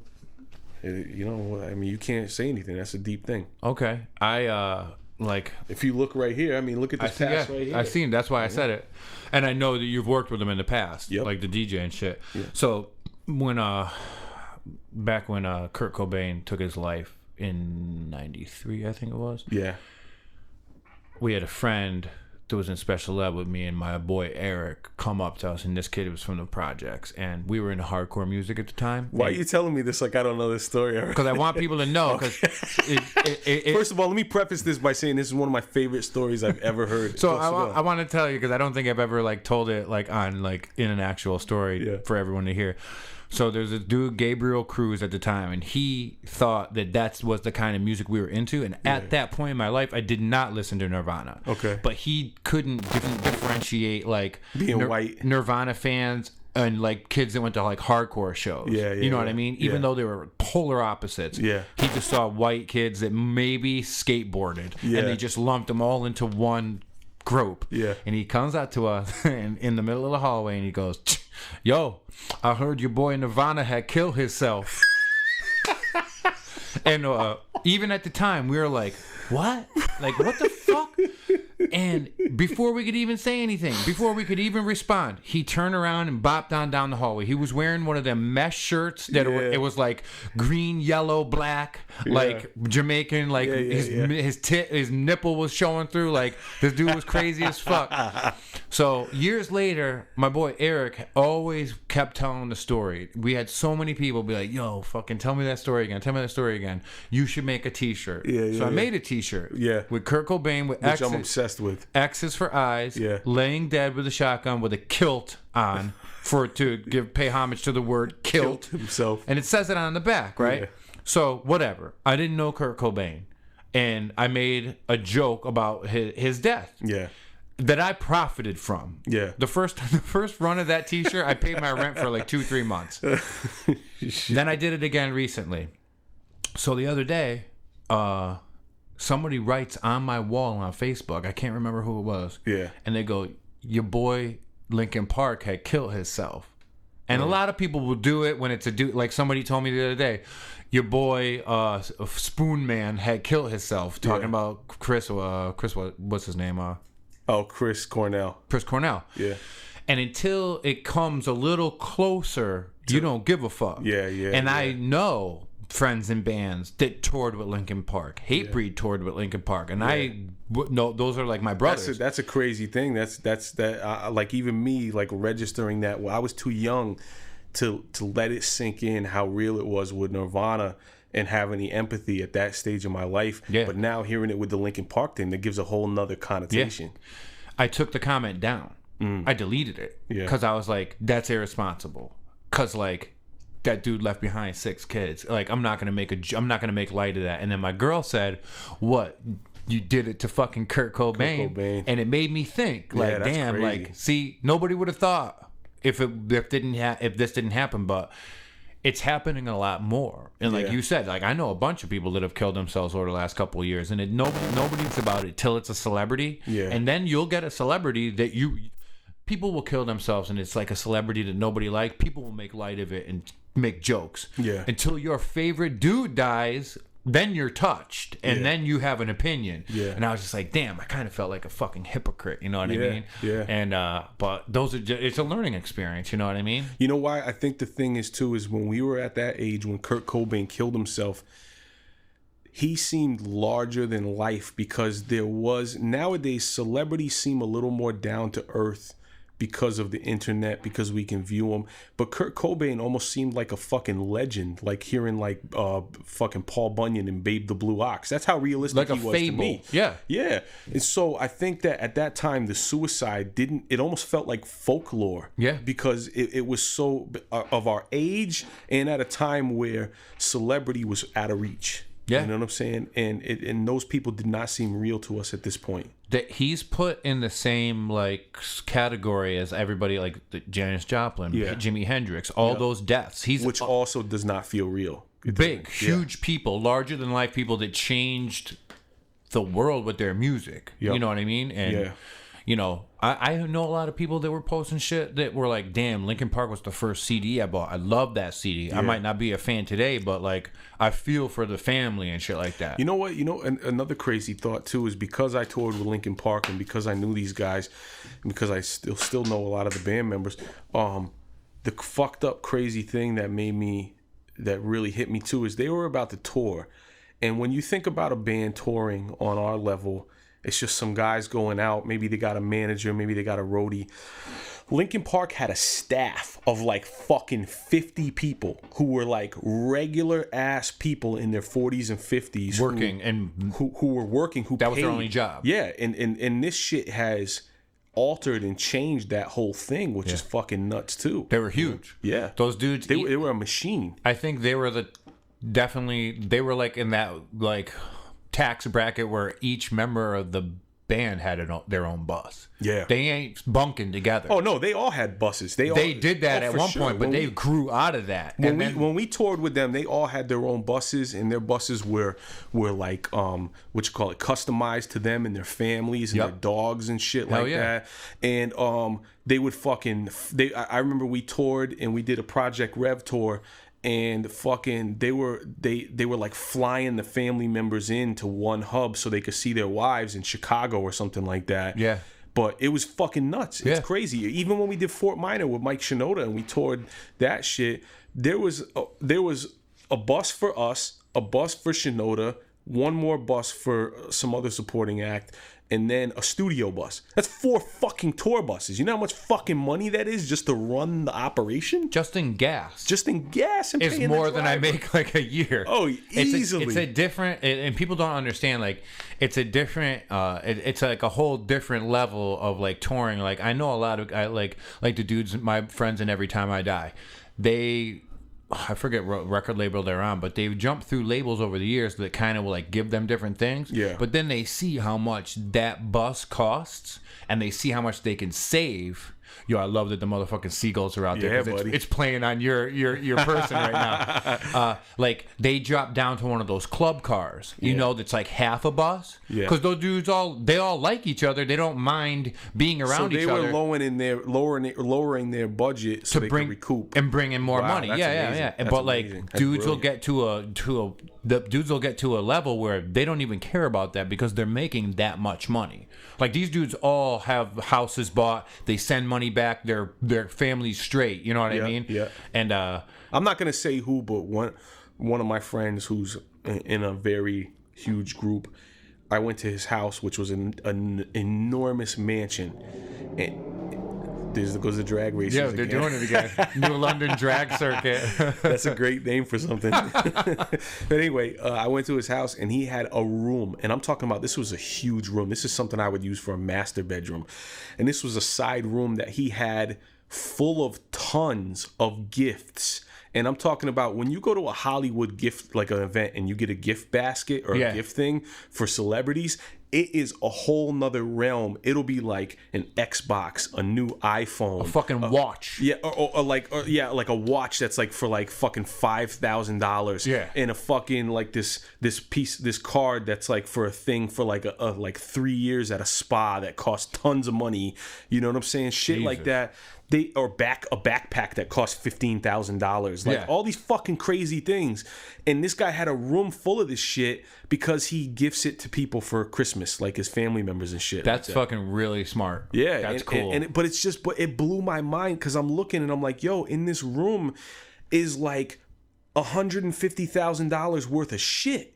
I mean, you can't say anything. That's a deep thing. Okay. Like, if you look right here, I mean, look at this right here. I've seen. That's why I said it, and I know that you've worked with him in the past, like the DJ and shit. So when back when Kurt Cobain took his life in '93, I think it was. Yeah. We had a friend that was in special ed with me and my boy Eric come up to us, and this kid was from the projects, and we were into hardcore music at the time. Why are you telling me this like I don't know this story? Because I want people to know. Because first of all, let me preface this by saying this is one of my favorite stories I've ever heard. So I want to tell you, because I don't think I've ever like told it like on like in an actual story for everyone to hear. So there's a dude, Gabriel Cruz, at the time, and he thought that was the kind of music we were into. And at that point in my life, I did not listen to Nirvana. Okay. But he couldn't differentiate like being white Nirvana fans and like kids that went to like hardcore shows. You know what I mean? Even though they were polar opposites. He just saw white kids that maybe skateboarded, and they just lumped them all into one group. And he comes out to us in the middle of the hallway, and he goes, "Yo, I heard your boy Nirvana had killed himself." And even at the time, we were like, "What? Like, what the fuck?" And before we could even say anything, before we could even respond, he turned around and bopped on down the hallway. He was wearing one of them mesh shirts that it was like green, yellow, black, like Jamaican. Like his nipple was showing through. Like, this dude was crazy as fuck. So years later, my boy Eric always kept telling the story. We had so many people be like, "Yo, fucking tell me that story again. Tell me that story again. You should make a T-shirt." So I made a T-shirt. With Kurt Cobain with Which I'm obsessed with. X's for eyes. Laying dead with a shotgun with a kilt on to pay homage to the word kilt himself. And it says it on the back, right? So whatever. I didn't know Kurt Cobain, and I made a joke about his death. That I profited from. The first run of that T-shirt, I paid my rent for like 2-3 months. Then I did it again recently. So the other day, somebody writes on my wall on Facebook, I can't remember who it was. And they go, "Your boy Linkin Park had killed himself." And a lot of people will do it when it's a dude. Like somebody told me the other day, "Your boy Spoon Man had killed himself." Talking about Chris, what's his name? Chris Cornell. Chris Cornell. And until it comes a little closer, you don't give a fuck. And I know friends in bands that toured with Linkin Park. Hatebreed toured with Linkin Park, and no, those are like my brothers. That's a crazy thing. That's like even me like registering that. Well, I was too young to let it sink in how real it was with Nirvana and having the empathy at that stage of my life. Yeah. But now hearing it with the Linkin Park thing, that gives a whole nother connotation. Yeah. I took the comment down. I deleted it because I was like, that's irresponsible. Because like that dude left behind 6 kids. Like I'm not gonna make light of that. And then my girl said, "What? You did it to fucking Kurt Cobain?" And it made me think, like, damn, crazy. Like, see, nobody would have thought if this didn't happen, but it's happening a lot more. And like you said, like I know a bunch of people that have killed themselves over the last couple of years, and nobody thinks about it till it's a celebrity. Yeah. And then you'll get a celebrity that people will kill themselves, and it's like a celebrity that nobody likes. People will make light of it and make jokes. Yeah. Until your favorite dude dies, then you're touched, and then you have an opinion. Yeah. And I was just like, damn, I kind of felt like a fucking hypocrite. You know what I mean? Yeah. And but it's a learning experience. You know what I mean? You know why? I think the thing is too is when we were at that age when Kurt Cobain killed himself, he seemed larger than life because nowadays celebrities seem a little more down to earth because of the internet, because we can view them. But Kurt Cobain almost seemed like a fucking legend, like hearing like fucking Paul Bunyan and Babe the Blue Ox. That's how realistic he was to me. Yeah. And so I think that at that time the suicide it almost felt like folklore. Yeah. Because it was so of our age and at a time where celebrity was out of reach. Yeah. You know what I'm saying? And those people did not seem real to us at this point. That he's put in the same like category as everybody, like Janis Joplin, Jimi Hendrix, all those deaths. Which also does not feel real. Big, huge people, larger than life people that changed the world with their music. Yep. You know what I mean? And you know, I know a lot of people that were posting shit that were like, damn, Linkin Park was the first CD I bought. I love that CD. I might not be a fan today, but like I feel for the family and shit like that. You know what? You know, another crazy thought too is because I toured with Linkin Park and because I knew these guys and because I still know a lot of the band members, the fucked up crazy thing that really hit me too is they were about to tour. And when you think about a band touring on our level, it's just some guys going out. Maybe they got a manager. Maybe they got a roadie. Linkin Park had a staff of like fucking 50 people who were like regular ass people in their 40s and 50s. Working who were working. That was their only job. Yeah. And this shit has altered and changed that whole thing, which is fucking nuts too. They were huge. Yeah. Those dudes. They were a machine. I think they were they were like in that like tax bracket where each member of the band had their own bus. Yeah. They ain't bunking together. Oh no, they all had buses. They did that at one point, but they grew out of that. When we toured with them, they all had their own buses, and their buses were like what you call it, customized to them and their families and their dogs and shit like that. And they would I remember we toured and we did a Project Rev tour. And fucking, they were like flying the family members into one hub so they could see their wives in Chicago or something like that. Yeah. But it was fucking nuts. It's crazy. Even when we did Fort Minor with Mike Shinoda and we toured that shit, there was a bus for us, a bus for Shinoda, one more bus for some other supporting act, and then a studio bus. That's 4 fucking tour buses. You know how much fucking money that is just to run the operation? Just in gas. Just in gas. And it's more than I make like a year. Oh, easily. It's a different, and people don't understand, like, it's a different, it's like a whole different level of like touring. Like, I know a lot of, like the dudes, my friends in Every Time I Die, I forget what record label they're on, but they've jumped through labels over the years that kind of will like give them different things. Yeah. But then they see how much that bus costs, and they see how much they can save. Yo, I love that the motherfucking seagulls are out there. Yeah, buddy. It's playing on your person right now. Like they drop down to one of those club cars, you know, that's like half a bus. Yeah. Because those dudes all like each other. They don't mind being around each other. So they were lowering their budget so they could recoup and bring in more money. Yeah. But like dudes will get the dudes will get to a level where they don't even care about that because they're making that much money. Like these dudes all have houses bought. They send money back. Their family's straight. You know what I mean? Yeah. And I'm not gonna say who, but one of my friends who's in a very huge group, I went to his house, which was an enormous mansion. And there goes the drag racers. Yeah, they're doing it again. New London drag circuit. That's a great name for something. But anyway, I went to his house and he had a room. And I'm talking about, this was a huge room. This is something I would use for a master bedroom. And this was a side room that he had full of tons of gifts. And I'm talking about when you go to a Hollywood gift, like an event, and you get a gift basket or a gift thing for celebrities, it is a whole nother realm. It'll be like an Xbox, a new iPhone, A fucking watch. yeah, or like a watch that's like for like fucking $5,000. Yeah. And a fucking like this card that's like for a thing for like a like 3 years at a spa that costs tons of money. You know what I'm saying? Shit like that. A backpack that cost $15,000. Like all these fucking crazy things. And this guy had a room full of this shit because he gifts it to people for Christmas, like his family members and shit. That's like that. fucking really smart. Yeah, that's cool. But it blew my mind because I'm looking and I'm like, yo, in this room is like $150,000 worth of shit.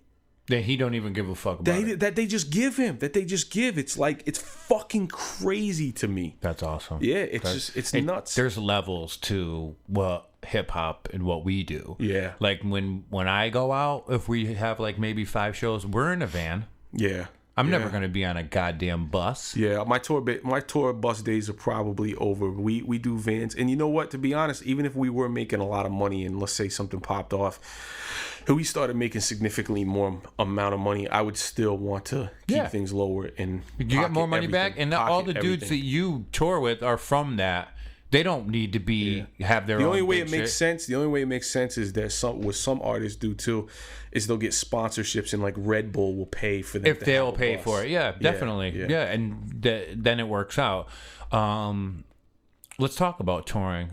That he don't even give a fuck about it. That they just give him. It's like, it's fucking crazy to me. That's awesome. Yeah, it's nuts. There's levels to what hip hop and what we do. Yeah. Like when I go out, if we have like maybe 5 shows, we're in a van. Yeah. I'm never going to be on a goddamn bus. Yeah, my tour bus days are probably over. We do vans. And you know what? To be honest, even if we were making a lot of money and let's say something popped off, and we started making significantly more amount of money, I would still want to keep things lower and you get more money back. And all the dudes that you tour with are from that. They don't need to be have their own. The only way it makes sense is that what some artists do too, is they'll get sponsorships and like Red Bull will pay for them. If they'll pay for it, yeah, definitely, yeah, and then it works out. Let's talk about touring.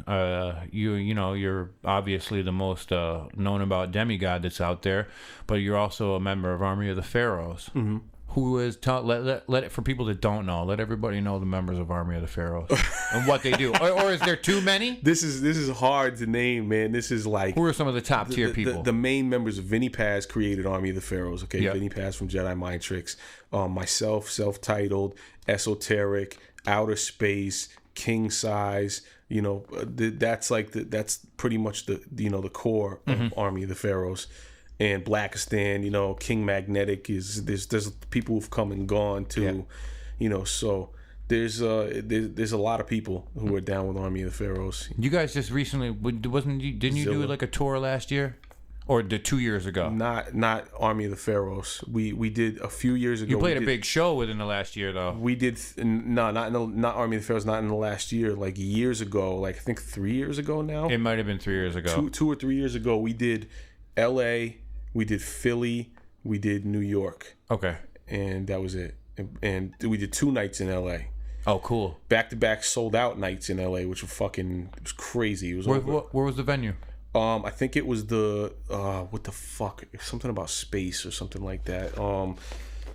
You know, you're obviously the most known about demigod that's out there, but you're also a member of Army of the Pharaohs. Mm-hmm. Who is let it for people that don't know? Let everybody know the members of Army of the Pharaohs and what they do. Or is there too many? This is hard to name, man. This is like, who are some of the top tier people? The main members of Vinny Paz created Army of the Pharaohs. Okay, Vinny Paz from Jedi Mind Tricks. Myself, self-titled, Esoteric, Outer Space, King Size. You know, that's pretty much the core of Army of the Pharaohs. And Blackistan, you know, King Magnetic there's people who've come and gone too, you know. So there's a lot of people who are down with Army of the Pharaohs. You guys just recently didn't you do like a tour last year, or 2 years ago? Not Army of the Pharaohs. We did a few years ago. You played a big show within the last year though. We did not Army of the Pharaohs. Not in the last year. Like years ago. Like I think 3 years ago now. It might have been 3 years ago. 2 or 3 years ago. We did L.A. We did Philly, we did New York. Okay. And that was it. And we did 2 nights in LA. Oh, cool. Back-to-back sold out nights in LA, which were it was crazy. It was where was the venue? I think it was the what the fuck? Something about space or something like that.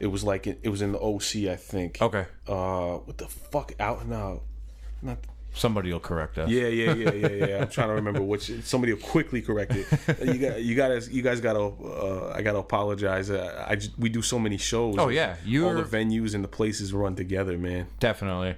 It was like it was in the OC, I think. Okay. What the fuck? Not somebody will correct us. Yeah. I'm trying to remember which. Somebody will quickly correct it. You guys gotta. I gotta apologize. We do so many shows. Oh yeah, all the venues and the places run together, man. Definitely.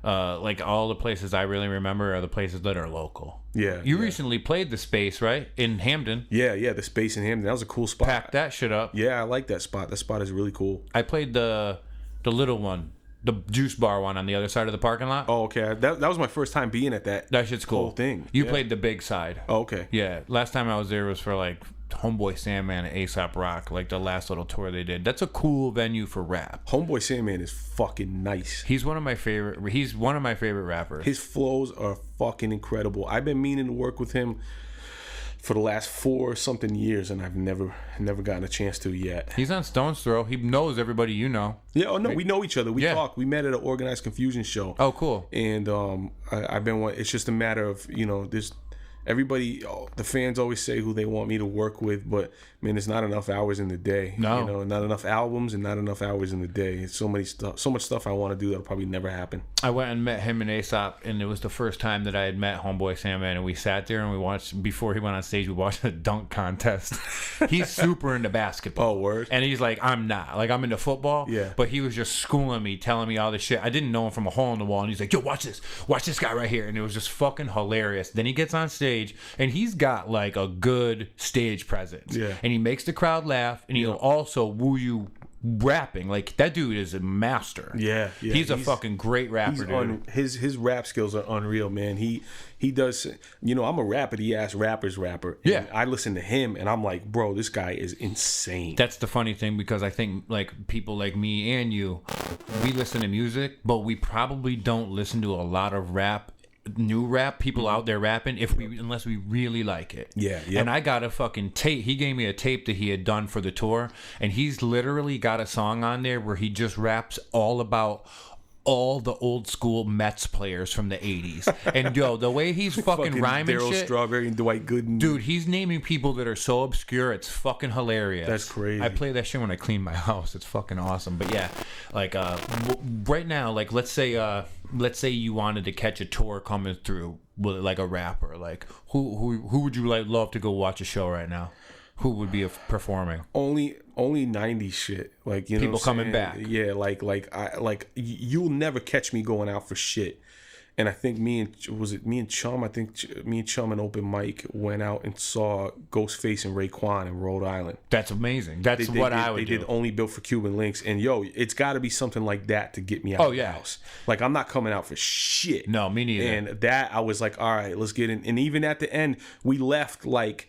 Like all the places I really remember are the places that are local. Yeah. You recently played the Space, right? In Hamden. Yeah, the Space in Hamden. That was a cool spot. Packed that shit up. Yeah, I like that spot. That spot is really cool. I played the little one. The juice bar one on the other side of the parking lot. Oh, okay. That was my first time being at that. That shit's cool. Whole thing. You played the big side. Oh, okay. Yeah. Last time I was there was for like Homeboy Sandman and A$AP Rock, like the last little tour they did. That's a cool venue for rap. Homeboy Sandman is fucking nice. He's one of my favorite rappers. His flows are fucking incredible. I've been meaning to work with him for the last 4 something years, and I've never gotten a chance to yet. He's on Stone's Throw. He knows everybody you know. Yeah, oh no, we know each other. We talk. We met at an Organized Confusion show. Oh, cool. And I've been. It's just a matter of, you know, everybody, the fans always say who they want me to work with, but man, there's not enough hours in the day. No. You know, not enough albums and not enough hours in the day. It's so much stuff I want to do that'll probably never happen. I went and met him and Aesop, and it was the first time that I had met Homeboy Sandman, and we sat there and we watched, before he went on stage, we watched a dunk contest. He's super into basketball. Oh, word. And he's like, I'm not. Like, I'm into football. Yeah. But he was just schooling me, telling me all this shit. I didn't know him from a hole in the wall, and he's like, yo, watch this. Watch this guy right here. And it was just fucking hilarious. Then he gets on stage, and he's got like a good stage presence. Yeah. And he makes the crowd laugh, and he'll also woo you rapping. Like, that dude is a master. Yeah. He's a fucking great rapper, dude. His rap skills are unreal, man. He does, you know, I'm a rapper. He asked rapper. And Yeah. I listen to him, and I'm like, bro, this guy is insane. That's the funny thing, because I think like people like me and you, we listen to music, but we probably don't listen to a lot of new rap people out there rapping unless we really like it. Yeah. And I got a fucking tape. He gave me a tape that he had done for the tour, and he's literally got a song on there where he just raps all about all the old school Mets players from the 80s. And yo, the way he's fucking rhyming Daryl shit, Strawberry and Dwight Gooden. dude, he's naming people that are so obscure, it's fucking hilarious. That's crazy. I play that shit when I clean my house. It's fucking awesome. But yeah, like right now, like let's say you wanted to catch a tour coming through with like a rapper, like who would you like love to go watch a show right now? Who would be performing? Only 90s shit, like, you know, People coming back. Yeah, you'll never catch me going out for shit. And I think me and Chum? I think me and Chum and Open Mike went out and saw Ghostface and Raekwon in Rhode Island. That's amazing. That's what I would do. They did Only Built for Cuban Links, and yo, it's got to be something like that to get me out of the house. Like, I'm not coming out for shit. No, me neither. And that, I was like, all right, let's get in. And even at the end, we left like,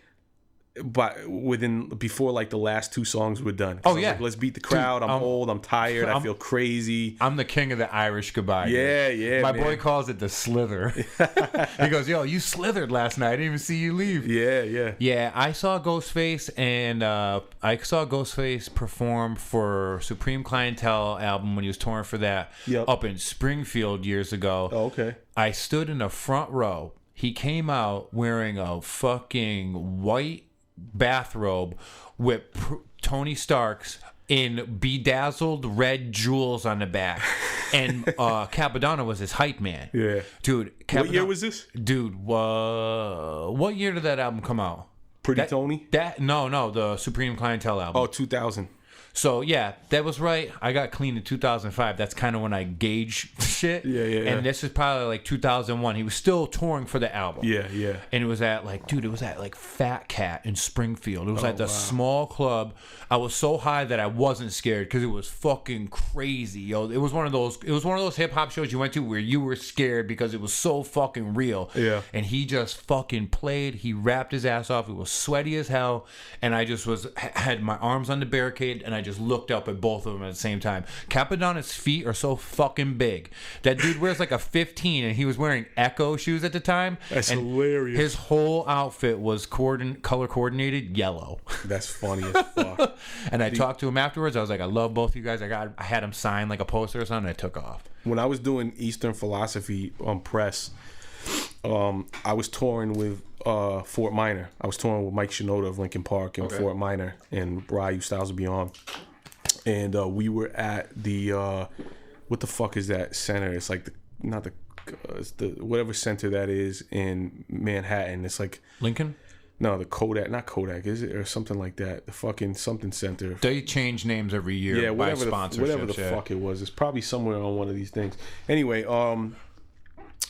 but before like the last two songs were done. Oh yeah, like, let's beat the crowd. Dude, I'm old. I'm tired. I feel crazy. I'm the king of the Irish goodbye. Yeah. My boy calls it the slither. He goes, "Yo, you slithered last night. I didn't even see you leave." Yeah. Yeah, I saw Ghostface, and I saw Ghostface perform for Supreme Clientele album when he was touring for that up in Springfield years ago. Oh, okay. I stood in the front row. He came out wearing a fucking white bathrobe with Tony Stark's in bedazzled red jewels on the back, and Capadonna was his hype man. Yeah, dude. What year was this, dude? What year did that album come out? Pretty Tony? No, the Supreme Clientele album. Oh, 2000. So yeah, that was right. I got clean in 2005. That's kind of when I gauge shit. Yeah. And this is probably like 2001. He was still touring for the album. Yeah. And it was at like Fat Cat in Springfield. It was at the small club. I was so high that I wasn't scared because it was fucking crazy, yo. It was one of those hip hop shows you went to where you were scared because it was so fucking real. Yeah. And he just fucking played. He rapped his ass off. It was sweaty as hell. And I just had my arms on the barricade, and I just looked up at both of them at the same time. Capadonna's feet are so fucking big. That dude wears like a 15, and he was wearing Echo shoes at the time. That's and hilarious. His whole outfit was color coordinated yellow. That's funny as fuck. And I talked to him afterwards. I was like, I love both of you guys. I had him sign like a poster or something, and I took off. When I was doing Eastern Philosophy on press, I was touring with Fort Minor. I was touring with Mike Shinoda of Linkin Park and Fort Minor and Ryu Styles of Beyond. And we were at the what the fuck is that center? It's like it's the whatever center that is in Manhattan. It's like Lincoln? No, the Kodak, not Kodak, is it, or something like that? The fucking something center. They change names every year. Yeah, by sponsorship. Whatever the fuck it was. It's probably somewhere on one of these things. Anyway,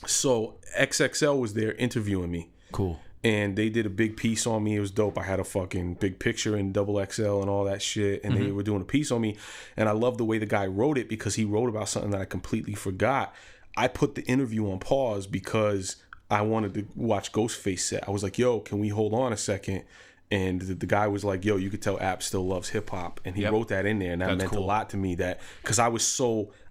so XXL was there interviewing me. Cool. And they did a big piece on me. It was dope. I had a fucking big picture in XXL and all that shit. And they were doing a piece on me. And I love the way the guy wrote it because he wrote about something that I completely forgot. I put the interview on pause because I wanted to watch Ghostface set. I was like, yo, can we hold on a second? And the guy was like, yo, you could tell App still loves hip hop. And he wrote that in there. And that meant a lot to me, that because I was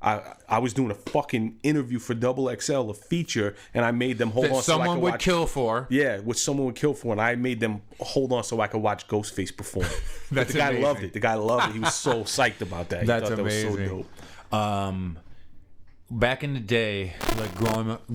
I was doing a fucking interview for XXL, a feature, and I made them hold on so I could watch. Someone would kill for. Yeah, which someone would kill for. And I made them hold on so I could watch Ghostface perform. The guy loved it. The guy loved it. He was so psyched about that. That's he thought amazing. That was so dope. back in the day, like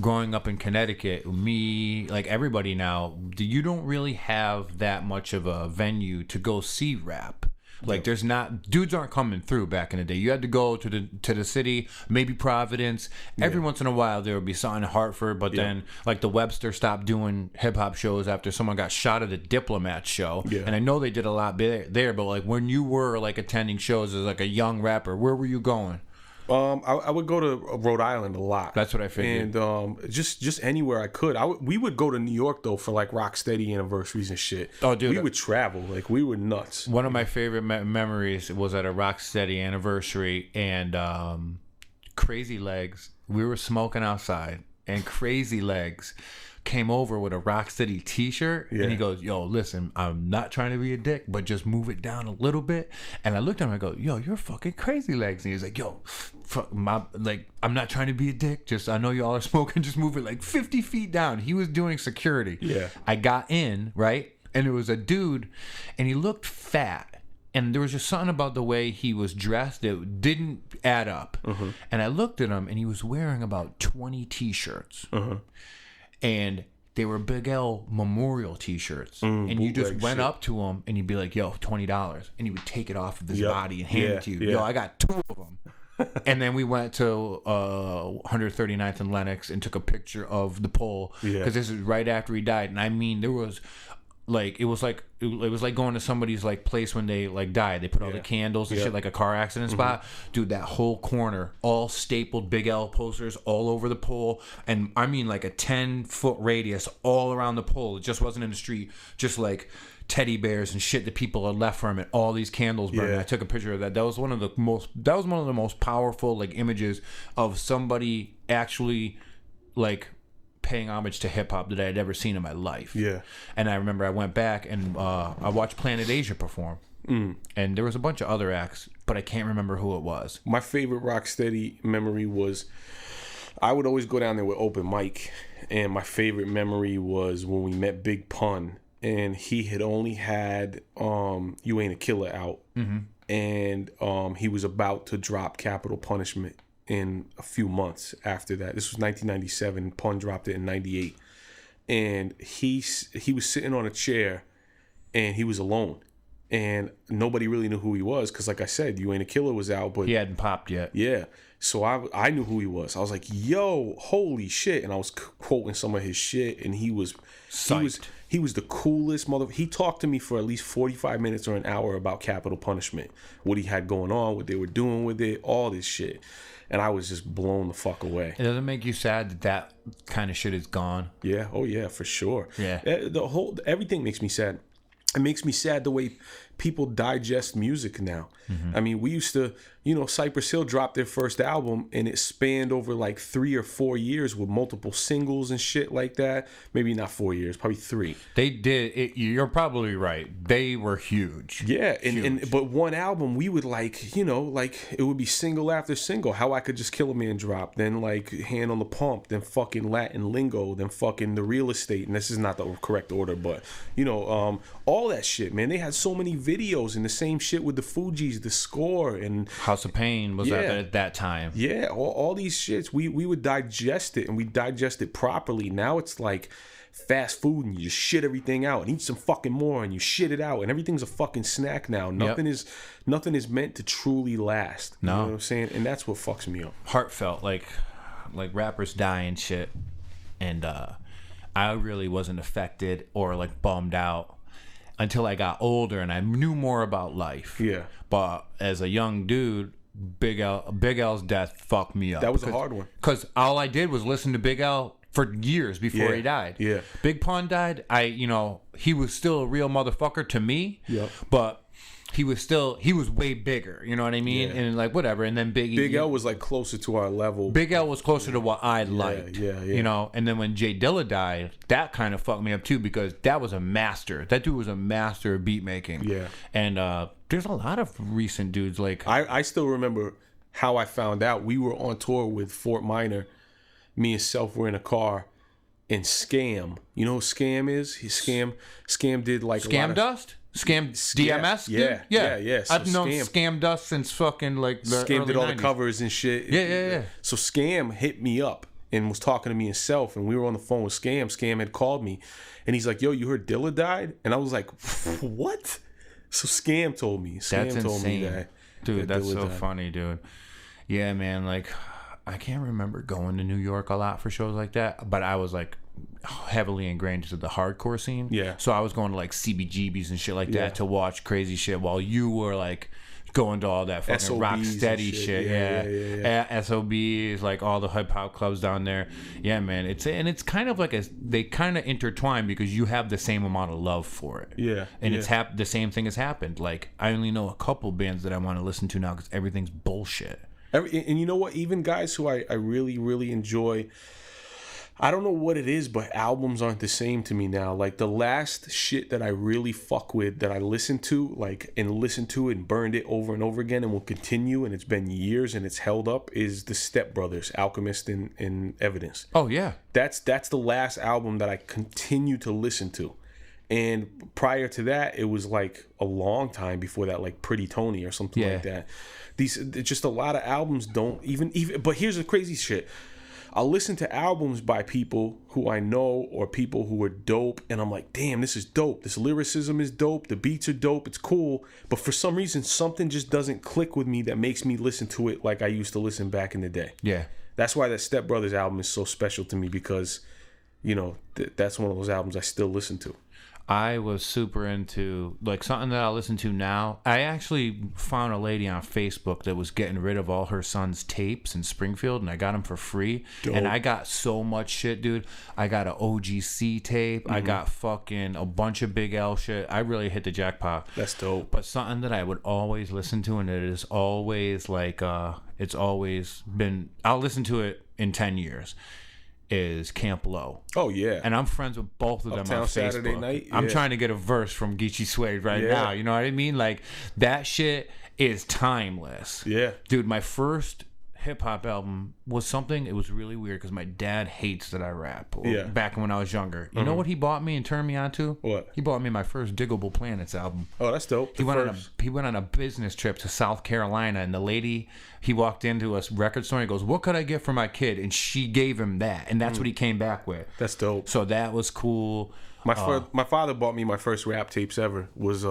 growing up in Connecticut, me, like everybody now, you don't really have that much of a venue to go see rap. Like there's not, dudes aren't coming through back in the day. You had to go to the city, maybe Providence. Every once in a while there would be something in Hartford, but then like the Webster stopped doing hip hop shows after someone got shot at a Diplomat show. Yeah. And I know they did a lot there, but like when you were like attending shows as like a young rapper, where were you going? I would go to Rhode Island a lot. That's what I figured. And just anywhere I could. We would go to New York though for like Rocksteady anniversaries and shit. Oh, dude, we would travel. Like we were nuts. One of my favorite memories was at a Rocksteady anniversary, and Crazy Legs. We were smoking outside, and Crazy Legs came over with a Rocksteady t-shirt, and he goes, "Yo, listen, I'm not trying to be a dick, but just move it down a little bit." And I looked at him, I go, "Yo, you're fucking Crazy Legs." And he was like, "Yo, fuck I'm not trying to be a dick, just I know y'all are smoking, just move it like 50 feet down." He was doing security. Yeah. I got in, right? And it was a dude, and he looked fat. And there was just something about the way he was dressed that didn't add up. And I looked at him, and he was wearing about 20 t-shirts. And they were Big L memorial t-shirts. And you just went up to him and you'd be like, "Yo, $20." And he would take it off of his body and hand it to you. "Yo, I got 2 of them." And then we went to 139th and Lenox and took a picture of the pole. Because this is right after he died. And I mean, there was like, it was like going to somebody's like place when they like died. They put all the candles and shit, like a car accident spot. Dude, that whole corner, all stapled Big L posters all over the pole. And I mean like a 10-foot radius all around the pole. It just wasn't in the street, just like teddy bears and shit that people had left from it. All these candles burning. I took a picture of that. That was one of the most powerful like images of somebody actually like paying homage to hip hop that I had ever seen in my life. Yeah. And I remember I went back and I watched Planet Asia perform. And there was a bunch of other acts, but I can't remember who it was. My favorite Rocksteady memory was I would always go down there with open mic, and my favorite memory was when we met Big Pun, and he had only had You Ain't a Killer out, and he was about to drop Capital Punishment in a few months after that. This was 1997. Pun dropped it in 98. And he was sitting on a chair, and he was alone. And nobody really knew who he was because, like I said, You Ain't a Killer was out. But he hadn't popped yet. Yeah. So I knew who he was. I was like, "Yo, holy shit." And I was quoting some of his shit, and he was psyched. He was the coolest mother. He talked to me for at least 45 minutes or an hour about Capital Punishment, what he had going on, what they were doing with it, all this shit. And I was just blown the fuck away. It doesn't make you sad that kind of shit is gone? Yeah. Oh, yeah, for sure. Yeah. Everything makes me sad. It makes me sad the way people digest music now. I mean, we used to, Cypress Hill dropped their first album, and it spanned over like 3 or 4 years with multiple singles and shit like that. Maybe not 4 years, probably 3. They did. You're probably right. They were huge. Yeah, but one album we would like it would be single after single. How I Could Just Kill a Man drop, then like Hand on the Pump, then fucking Latin Lingo, then fucking The Real Estate. And this is not the correct order, but all that shit, man. They had so many videos, and the same shit with the Fugees, The Score, and House of Pain was at that time. Yeah, all these shits, we would digest it, and we digest it properly. Now it's like fast food, and you just shit everything out and eat some fucking more, and you shit it out, and everything's a fucking snack now. Nothing is meant to truly last. No. You know what I'm saying? And that's what fucks me up. Heartfelt, like rappers die and shit, and I really wasn't affected or like bummed out until I got older and I knew more about life. Yeah. But as a young dude, Big L's death fucked me up. That was a hard one. Because all I did was listen to Big L for years before he died. Yeah. Big Pun died. He was still a real motherfucker to me. Yeah. But he was way bigger, you know what I mean? Yeah. And like whatever. And then Big L was like closer to our level. Big L was closer to what I liked. Yeah. And then when Jay Dilla died, that kind of fucked me up too, because that was a master. That dude was a master of beat making. Yeah. And there's a lot of recent dudes like I still remember how I found out. We were on tour with Fort Minor. Me and Self were in a car, and Scam. You know who Scam is? Scam did like Scam Dust? DMS, dude? Yeah. So I've known Scammed us since fucking like the Scam early did all 90s. the covers and shit. Yeah. So Scam hit me up and was talking to me himself, and we were on the phone with Scam. Scam had called me, and he's like, "Yo, you heard Dilla died?" And I was like, "What?" So Scam told me. That's told insane. me that. Dude, that's Dilla so died. funny, dude. Yeah, man, like I can't remember going to New York a lot for shows like that, but I was like heavily ingrained into the hardcore scene. Yeah. So I was going to like CBGBs and shit like Yeah. that to watch crazy shit while you were like going to all that fucking SOBs rock and steady shit. shit. Yeah. SOBs, like all the hip hop clubs down there. Yeah, man. It's kind of like they kind of intertwine because you have the same amount of love for it. Yeah. And yeah. it's the same thing has happened. Like I only know a couple bands that I want to listen to now because everything's bullshit. And you know what? Even guys who I really, really enjoy, I don't know what it is, but albums aren't the same to me now. Like the last shit that I really fuck with, that I listened to, listened to it and burned it over and over again and will continue, and it's been years and it's held up, is the Step Brothers, Alchemist and Evidence. Oh yeah. That's the last album that I continue to listen to. And prior to that, it was like a long time before that, like Pretty Tony or something like that. These just a lot of albums don't even. But here's the crazy shit: I'll listen to albums by people who I know or people who are dope, and I'm like, damn, this is dope. This lyricism is dope. The beats are dope. It's cool. But for some reason, something just doesn't click with me that makes me listen to it like I used to listen back in the day. Yeah. That's why that Step Brothers album is so special to me, because, you know, that's one of those albums I still listen to. I was super into like something that I listen to now. I actually found a lady on Facebook that was getting rid of all her son's tapes in Springfield, and I got them for free. Dope. And I got so much shit, dude. I got an OGC tape. I got fucking a bunch of Big L shit. I really hit the jackpot. That's dope. But something that I would always listen to, and it is always like it's always been, I'll listen to it in 10 years, is Camp Low. Oh yeah. And I'm friends with both of them Uptown on Facebook. Saturday Night, I'm yeah. trying to get a verse from Geechee Suede right Yeah. now. You know what I mean? Like, that shit is timeless. Yeah. Dude, my first hip-hop album was something, it was really weird because my dad hates that I rap. Yeah. Back when I was younger. You know what he bought me and turned me on to? What? He bought me my first Diggable Planets album. Oh, that's dope. He went on a business trip to South Carolina, and the lady, he walked into a record store and he goes, "What could I get for my kid?" And she gave him that, and that's what he came back with. That's dope. So that was cool. My father bought me my first rap tapes ever. Was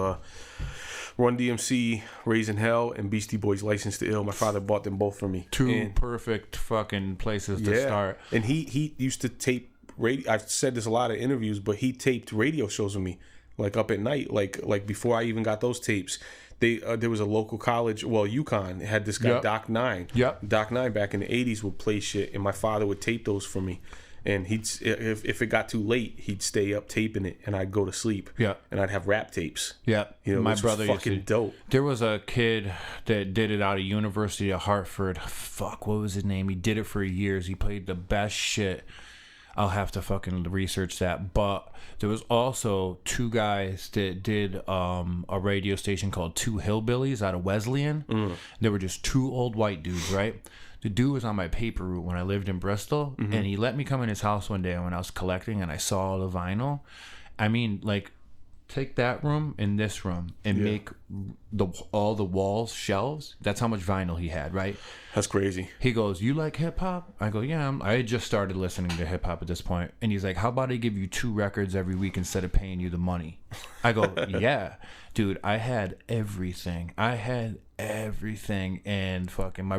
Run DMC, Raising Hell, and Beastie Boys' License to Ill. My father bought them both for me. Two perfect fucking places to start. And he used to tape radio. I've said this a lot of interviews, but he taped radio shows with me, like up at night, like before I even got those tapes. There was a local college, UConn, had this guy Yep. Doc 9. Yep. Doc 9 back in the 80s would play shit, and my father would tape those for me. And if it got too late, he'd stay up taping it, and I'd go to sleep. Yeah. And I'd have rap tapes. Yeah, You know, my which was brother fucking used to, dope. There was a kid that did it out of University of Hartford. Fuck, what was his name? He did it for years. He played the best shit. I'll have to fucking research that. But there was also two guys that did a radio station called Two Hillbillies out of Wesleyan. They were just two old white dudes, right? The dude was on my paper route when I lived in Bristol, and he let me come in his house one day when I was collecting, and I saw all the vinyl. I mean, like, take that room and this room and make all the walls shelves. That's how much vinyl he had, right? That's crazy. He goes, "You like hip hop?" I go, "Yeah." I had just started listening to hip hop at this point, and he's like, "How about I give you 2 records every week instead of paying you the money?" I go, "Yeah, dude." I had everything. And fucking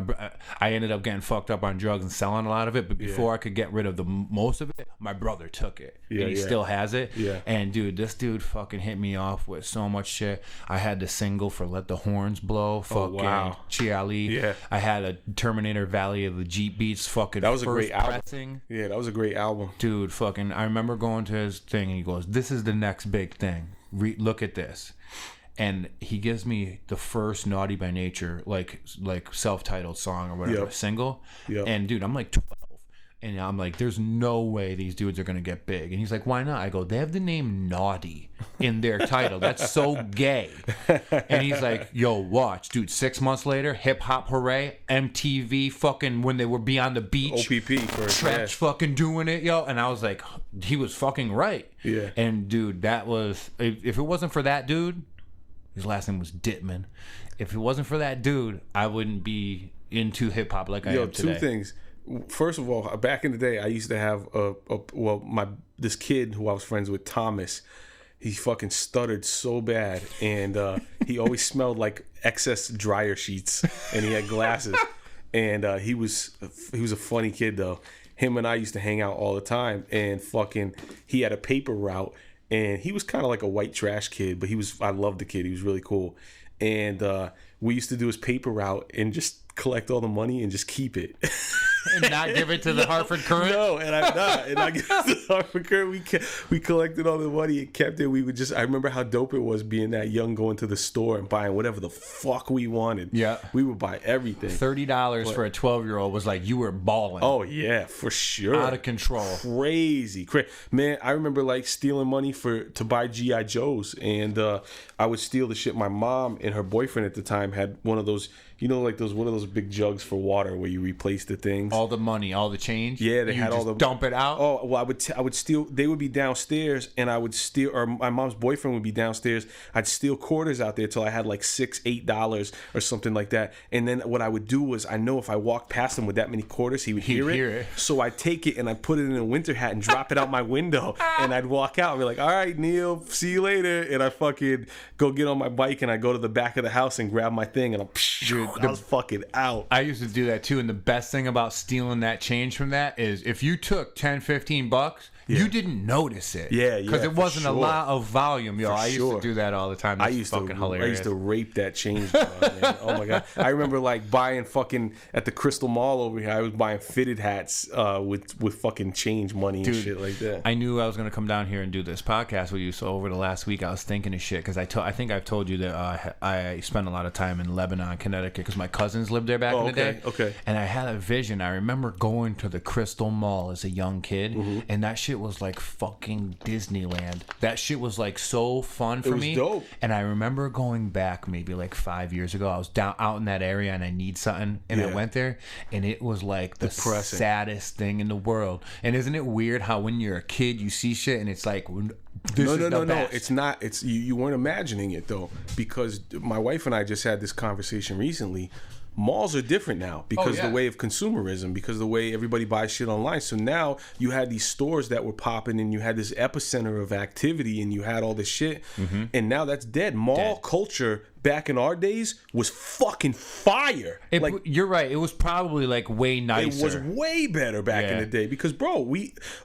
I ended up getting fucked up on drugs and selling a lot of it. But before I could get rid of the most of it, my brother took it, and he still has it. Yeah. And dude, this dude fucking hit me off with so much shit. I had the single for "Let the Horns Blow," fucking wow. Chiali. Yeah. I had a Terminator Valley of the Jeep Beats fucking That was a first great album. pressing. Yeah, that was a great album. Dude, fucking, I remember going to his thing and he goes, "This is the next big thing. Look at this." And he gives me the first Naughty by Nature, like self-titled song or whatever, single. Yep. And dude, I'm like 12. And I'm like, there's no way these dudes are going to get big. And he's like, "Why not?" I go, "They have the name Naughty in their title. That's so gay." And he's like, "Yo, watch. Dude, 6 months later, Hip Hop Hooray, MTV, fucking when they were Beyond the Beach. OPP first. Tretch fucking doing it, yo." And I was like, he was fucking right. Yeah. And dude, that was, if it wasn't for that dude, His last name was Dittman. If it wasn't for that dude, I wouldn't be into hip hop like I am today. Two things. First of all, back in the day, I used to have this kid who I was friends with, Thomas. He fucking stuttered so bad, and he always smelled like excess dryer sheets, and he had glasses, and he was a funny kid though. Him and I used to hang out all the time, and fucking he had a paper route, and he was kind of like a white trash kid, but I loved the kid. He was really cool, and we used to do his paper route and just collect all the money and just keep it. And not give it to the Hartford Courant? No, and I'm not. And I give it to the Hartford Courant. We collected all the money and kept it. I remember how dope it was being that young, going to the store and buying whatever the fuck we wanted. Yeah. We would buy everything. $30 for a 12-year-old was like you were balling. Oh, yeah, for sure. Out of control. Crazy. Man, I remember like stealing money to buy G.I. Joes. And I would steal the shit. My mom and her boyfriend at the time had one of those, like one of those big jugs for water where you replace the things. All the money, all the change. Yeah, they had all the dump it out. Oh well, I would steal. They would be downstairs, and I would steal. Or my mom's boyfriend would be downstairs. I'd steal quarters out there till I had like $6-8 or something like that. And then what I would do was, I know if I walked past him with that many quarters, he would hear it. So I'd take it and I'd put it in a winter hat and drop it out my window, and I'd walk out and be like, "All right, Neil, see you later." And I fucking go get on my bike and I go to the back of the house and grab my thing, and I was fucking out. I used to do that too, and the best thing about stealing that change from that is if you took $10-15, you didn't notice it. Yeah, because it wasn't a lot of volume, yo. I used to do that all the time. I used to rape that change jar, man. Oh my god! I remember like buying fucking at the Crystal Mall over here. I was buying fitted hats with fucking change money and shit like that. I knew I was gonna come down here and do this podcast with you. So over the last week, I was thinking of shit because I think I've told you that I spent a lot of time in Lebanon, Connecticut, because my cousins lived there back in the day. Okay. And I had a vision. I remember going to the Crystal Mall as a young kid, and that shit was like fucking Disneyland. That shit was like so fun for me. It was dope. And I remember going back maybe like 5 years ago. I was out in that area and I need something, and I went there, and it was like the saddest thing in the world. And isn't it weird how when you're a kid you see shit and it's like no, it's not. It's you weren't imagining it though, because my wife and I just had this conversation recently. Malls are different now because the way of consumerism, because of the way everybody buys shit online. So now you had these stores that were popping, and you had this epicenter of activity, and you had all this shit, and now that's dead. Mall culture back in our days was fucking fire. You're right. It was probably like way nicer. It was way better back in the day because, bro,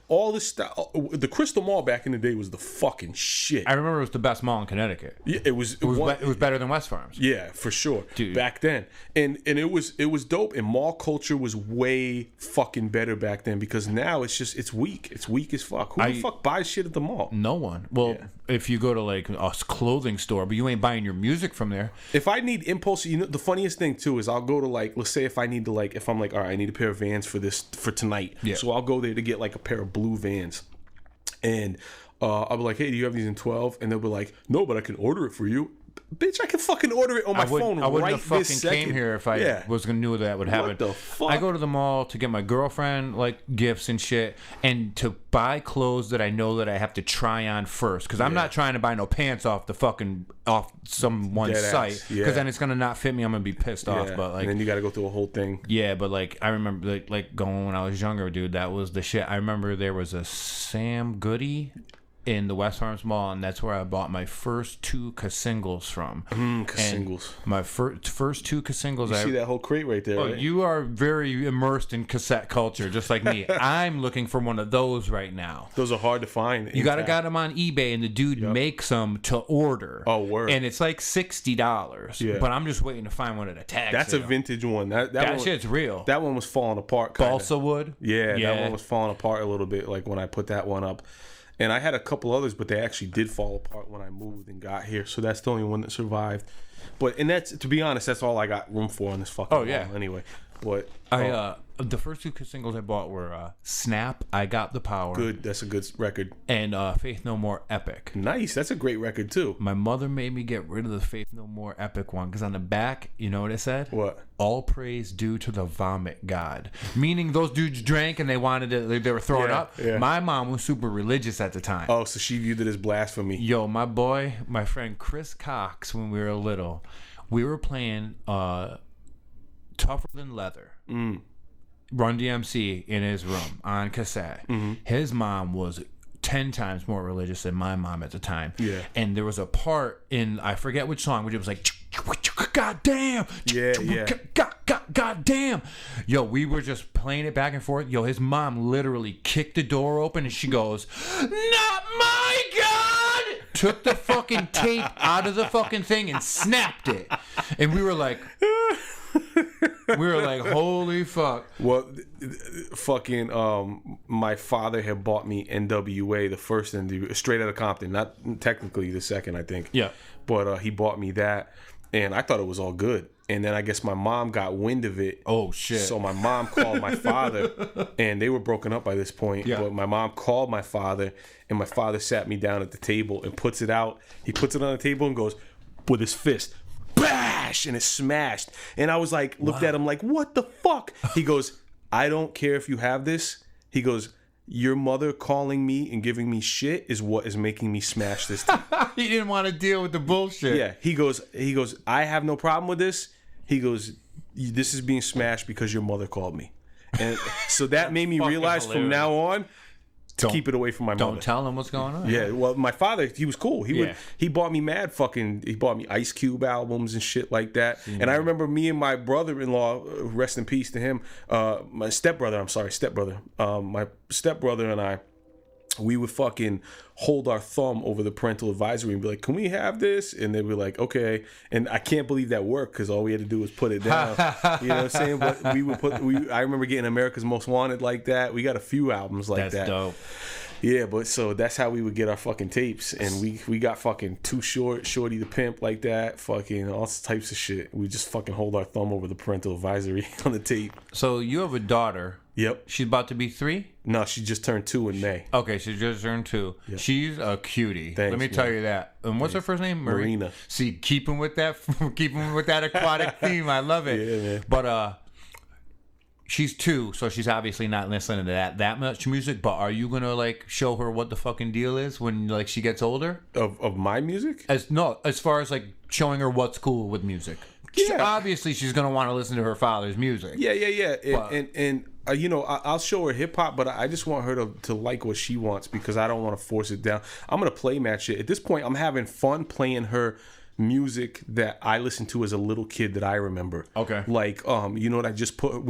all this stuff. The Crystal Mall back in the day was the fucking shit. I remember it was the best mall in Connecticut. Yeah, it was better than West Farms. Yeah, for sure. Dude. Back then, and it was dope. And mall culture was way fucking better back then because now it's weak. It's weak as fuck. Who the fuck buys shit at the mall? No one. Well, if you go to like a clothing store, but you ain't buying your music from there. If I need impulse, the funniest thing too is I'll go to like, let's say if I need to like, if I'm like, all right, I need a pair of Vans for tonight. Yeah. So I'll go there to get like a pair of blue Vans, and I'll be like, hey, do you have these in 12? And they'll be like, no, but I can order it for you. Bitch, I can fucking order it on my phone I wouldn't right have fucking this second. Came here if I knew that would happen. What the fuck? I go to the mall to get my girlfriend like gifts and shit, and to buy clothes that I know that I have to try on first, because I'm not trying to buy no pants off someone's site, because then it's gonna not fit me. I'm gonna be pissed off. But like, and then you got to go through a whole thing. Yeah, but like I remember like going when I was younger, dude. That was the shit. I remember there was a Sam Goody in the West Farms Mall, and that's where I bought my first 2 Casingles from. Casingles. My first 2 Casingles. You see that whole crate right there, right? You are very immersed in cassette culture, just like me. I'm looking for one of those right now. Those are hard to find. You got them on eBay, and the dude makes them to order. Oh, word. And it's like $60. Yeah. But I'm just waiting to find one of the tags. That's a vintage one. That shit's real. That one was falling apart. Balsa wood? Yeah, that one was falling apart a little bit, like when I put that one up. And I had a couple others, but they actually did fall apart when I moved and got here. So that's the only one that survived. And that's, to be honest, that's all I got room for on this fucking wall anyway. But The first two singles I bought were Snap, I Got the Power. good. That's a good record. And Faith No More Epic. Nice. That's a great record too. My mother made me get rid of the Faith No More Epic one because on the back, you know what it said? What? All praise due to the vomit god. Meaning those dudes drank and they wanted to, they were throwing up. Yeah. My mom was super religious at the time. Oh, so she viewed it as blasphemy. Yo, my friend Chris Cox, when we were little, we were playing Tougher Than Leather. Run DMC in his room on cassette. His mom was 10 times more religious than my mom at the time. Yeah. And there was a part in, I forget which song, which it was like, God damn. Yeah. God damn. Yo, we were just playing it back and forth. Yo, his mom literally kicked the door open and she goes, not my God! Took the fucking tape out of the fucking thing and snapped it. And we were like, holy fuck. Well, fucking, my father had bought me NWA, the first NWA, straight out of Compton. Not technically the second, I think. Yeah. But he bought me that, and I thought it was all good. And then I guess my mom got wind of it. Oh, shit. So my mom called my father, and they were broken up by this point. Yeah. But my mom called my father, and my father sat me down at the table and puts it out. He puts it on the table and goes, with his fist, bash, and it smashed. And I was like, looked at him like, what the fuck? He goes, I don't care if you have this. He goes, your mother calling me and giving me shit is what is making me smash this thing. He didn't want to deal with the bullshit. Yeah, he goes, I have no problem with this. He goes, this is being smashed because your mother called me. And so that made me realize from now on to keep it away from my mother. Don't tell him what's going on. Yeah, well, my father, he was cool. He bought me he bought me Ice Cube albums and shit like that. And I remember me and my brother-in-law, rest in peace to him, my stepbrother, my stepbrother and I, we would fucking hold our thumb over the parental advisory and be like, can we have this? And they'd be like, okay. And I can't believe that worked because all we had to do was put it down. You know what I'm saying? But I remember getting America's Most Wanted like that. We got a few albums like that. That's dope. Yeah, but so that's how we would get our fucking tapes. And we got fucking Too Short, Shorty the Pimp like that. Fucking all types of shit. We just fucking hold our thumb over the parental advisory on the tape. So you have a daughter. Yep. She's about to be 3? No, she just turned 2 in May. Okay, she just turned 2. Yep. She's a cutie. Thanks, let me tell you that. And what's her first name? Marina. See, keeping with that aquatic theme. I love it. Yeah, man. But she's 2, so she's obviously not listening to that much music. But are you gonna like show her what the fucking deal is when like she gets older? Of my music? As far as like showing her what's cool with music. Yeah. Obviously, she's gonna want to listen to her father's music. Yeah. And you know, I'll show her hip hop, but I just want her to like what she wants because I don't want to force it down. I'm gonna play match it. At this point, I'm having fun playing her music that I listened to as a little kid that I remember. Okay. Like, you know what I just put?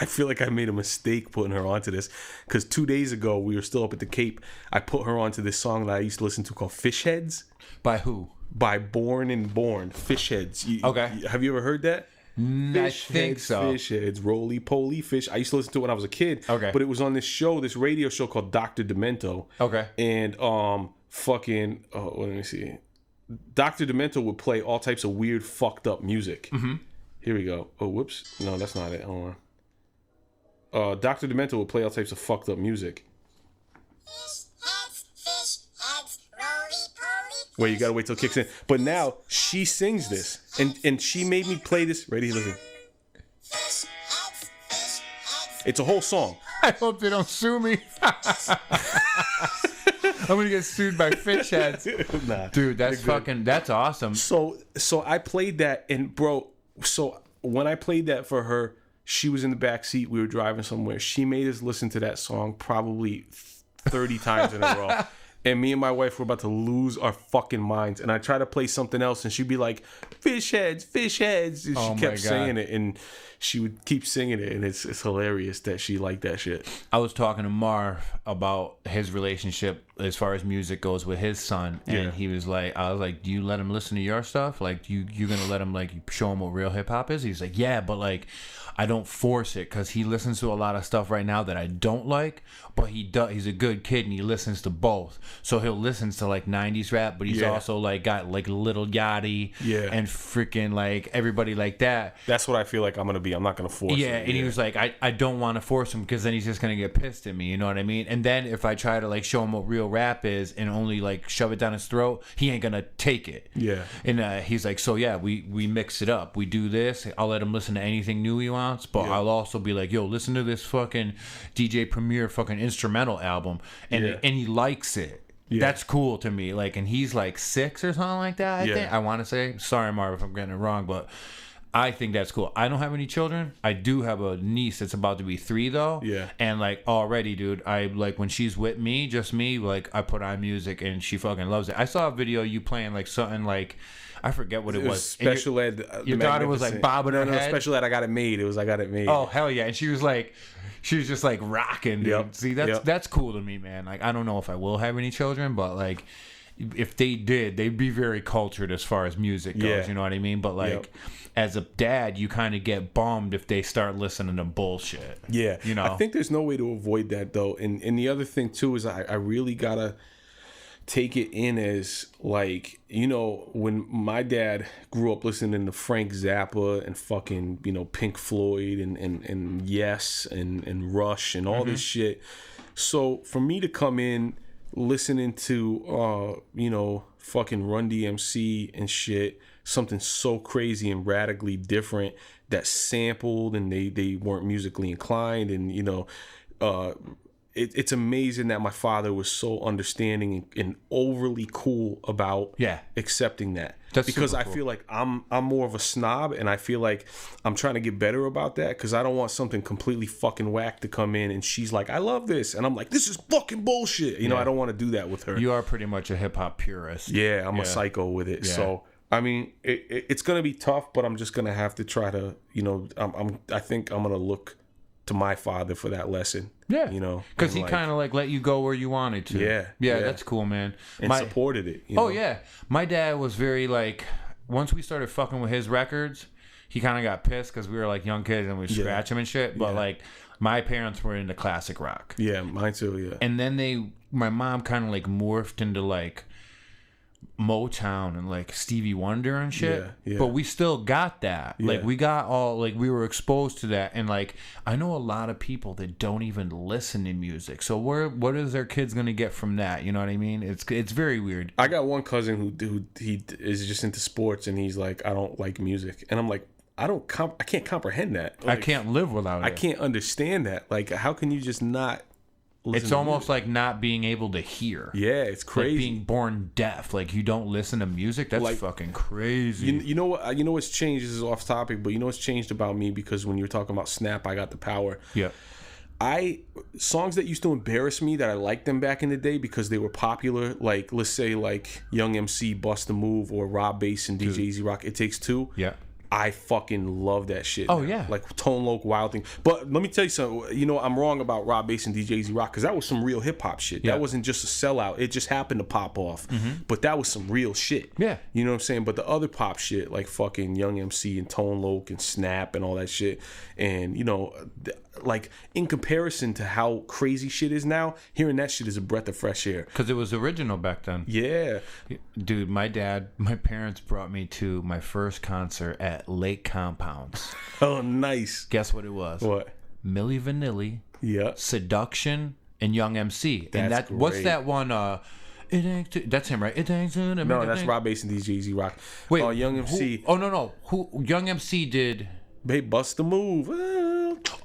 I feel like I made a mistake putting her onto this because 2 days ago we were still up at the Cape. I put her onto this song that I used to listen to called Fish Heads. By who? By Born and Born. Fish Heads. Okay. Have you ever heard that? I think heads, so. Fish Heads, roly poly fish. I used to listen to it when I was a kid. Okay. But it was on this show, this radio show called Dr. Demento. Okay. And let me see. Dr. Demento would play all types of weird, fucked up music. Mm-hmm. Here we go. Oh, whoops. No, that's not it. Hold on. Dr. Demento would play all types of fucked up music. Wait, you gotta wait till it kicks in. But now she sings this, and she made me play this. Ready? Listen. It's a whole song. I hope they don't sue me. I'm gonna get sued by fish heads. Nah, dude, that's awesome. So I played that, and bro, so when I played that for her, she was in the back seat. We were driving somewhere. She made us listen to that song probably 30 times in a row. And me and my wife were about to lose our fucking minds. And I try to play something else, and she'd be like, fish heads, fish heads. And she kept saying it, and she would keep singing it. And it's hilarious that she liked that shit. I was talking to Marv about his relationship as far as music goes with his son. And he was like, I was like, do you let him listen to your stuff? Like, you're going to let him, like, show him what real hip hop is? He's like, yeah, but, like, I don't force it because he listens to a lot of stuff right now that I don't like, but he's a good kid and he listens to both. So he'll listen to like 90s rap, but he's also like got like Lil Yachty and freaking like everybody like that. That's what I feel like I'm gonna be. I'm not gonna force it. And he was like, I don't want to force him because then he's just gonna get pissed at me. You know what I mean? And then if I try to like show him what real rap is and only like shove it down his throat, he ain't gonna take it. Yeah. And he's like, so yeah, we mix it up. We do this. I'll let him listen to anything new he wants, but I'll also be like, yo, listen to this fucking DJ Premier fucking instrumental album, and he likes it. Yeah. That's cool to me. Like, and he's like 6 or something like that. I think I want to say. Sorry, Marv, if I'm getting it wrong, but I think that's cool. I don't have any children. I do have a niece that's about to be 3 though. Yeah. And like already, dude, I like when she's with me, just me, like I put on music and she fucking loves it. I saw a video of you playing like something like, I forget what it was. Special Ed. Your daughter was like bobbing her head. Special Ed. I got it made. It was I got it made. Oh hell yeah! And she was just like rocking, dude. Yep. See, that's cool to me, man. Like I don't know if I will have any children, but like if they did, they'd be very cultured as far as music goes. You know what I mean? But like as a dad, you kind of get bummed if they start listening to bullshit. Yeah, you know. I think there's no way to avoid that though. And the other thing too is I really gotta take it in as like, you know, when my dad grew up listening to Frank Zappa and fucking, you know, Pink Floyd and Yes and Rush and all this shit. So for me to come in listening to you know, fucking Run DMC and shit, something so crazy and radically different that sampled and they weren't musically inclined, and you know, it's amazing that my father was so understanding and overly cool about accepting that. That's because I cool. feel like I'm more of a snob, and I feel like I'm trying to get better about that because I don't want something completely fucking whack to come in and she's like, I love this, and I'm like, this is fucking bullshit. You know, I don't want to do that with her. You are pretty much a hip hop purist. Yeah, I'm a psycho with it. So I mean, it's gonna be tough, but I'm just gonna have to try to, you know, I think I'm gonna look to my father for that lesson. Yeah, you know, because he kind of like let you go where you wanted to. Yeah, that's cool, man. And supported it. You know? Oh yeah, my dad was very like, once we started fucking with his records, he kind of got pissed because we were like young kids and we scratch him and shit. But like, my parents were into classic rock. Yeah, mine too. Yeah, and then my mom kind of like morphed into like Motown and like Stevie Wonder and shit. But we still got that. Like we got all, like we were exposed to that, and like I know a lot of people that don't even listen to music. So what is their kids gonna get from that? You know what I mean? It's very weird. I got one cousin who he is just into sports, and he's like, I don't like music, and I'm like, I can't comprehend that. Like, I can't live without it. I can't understand that. Like, how can you just not? It's almost like not being able to hear. Yeah, it's crazy. Like being born deaf. Like you don't listen to music. That's like, fucking crazy. You know what? You know what's changed? This is off topic, but you know what's changed about me? Because when you were talking about Snap, I Got the Power. Yeah. Songs that used to embarrass me that I liked them back in the day because they were popular. Like let's say like Young MC, Bust a Move, or Rob Bass and DJ Easy Rock. It Takes Two. Yeah. I fucking love that shit. Oh, now. yeah. Like Tone Loc, Wild Thing. But let me tell you something. You know, I'm wrong about Rob Bass and DJ Easy Rock because that was some real hip hop shit. That wasn't just a sellout. It just happened to pop off. But that was some real shit. Yeah. You know what I'm saying? But the other pop shit, like fucking Young MC and Tone Loc and Snap and all that shit. And, you know, like in comparison to how crazy shit is now, hearing that shit is a breath of fresh air. Because it was original back then. Yeah. Dude, my parents brought me to my first concert at Lake Compounds. Oh, nice. Guess what it was? What? Milli Vanilli. Yeah. Seduction and Young MC. And That's great. What's that one? It ain't too, that's him, right? It ain't too, no, that's Rob Bass and DJ Easy Rock. Wait, Young MC. No. Who Young MC did? They Bust the Move.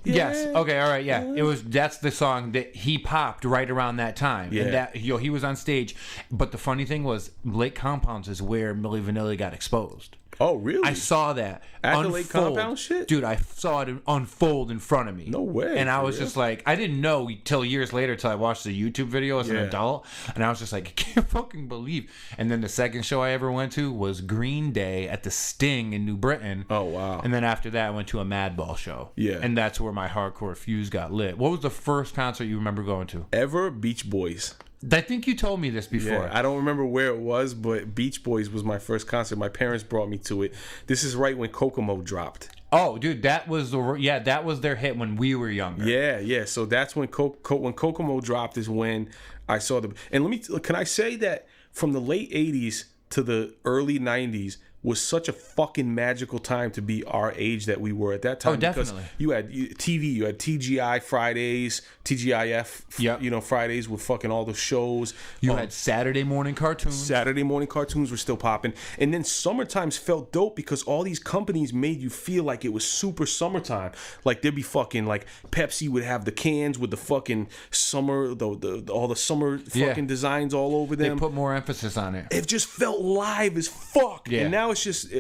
Yes. Okay. All right. Yeah. That's the song that he popped right around that time. Yeah. And that he was on stage. But the funny thing was, Lake Compounds is where Milli Vanilli got exposed. Oh, really? I saw that at the Lake Compound shit? Dude, I saw it unfold in front of me. No way. And I was just like, I didn't know till years later, till I watched the YouTube video as an adult. And I was just like, I can't fucking believe. And then the second show I ever went to was Green Day at the Sting in New Britain. Oh, wow. And then after that, I went to a Madball show. Yeah. And that's where my hardcore fuse got lit. What was the first concert you remember going to? Ever? Beach Boys. I think you told me this before. Yeah, I don't remember where it was, but Beach Boys was my first concert. My parents brought me to it. This is right when Kokomo dropped. Oh, dude, that was their hit when we were younger. Yeah. So that's when when Kokomo dropped is when I saw them. And can I say that from the late 80s to the early 90s was such a fucking magical time to be our age that we were at that time. Oh, definitely. Because you had TV, you had TGI Fridays, TGIF, Fridays with fucking all the shows. You had Saturday morning cartoons. Saturday morning cartoons were still popping. And then summertimes felt dope because all these companies made you feel like it was super summertime. Like there'd be fucking like Pepsi would have the cans with the fucking summer, all the summer fucking designs all over them. They put more emphasis on it. It just felt live as fuck. Yeah. And now it's just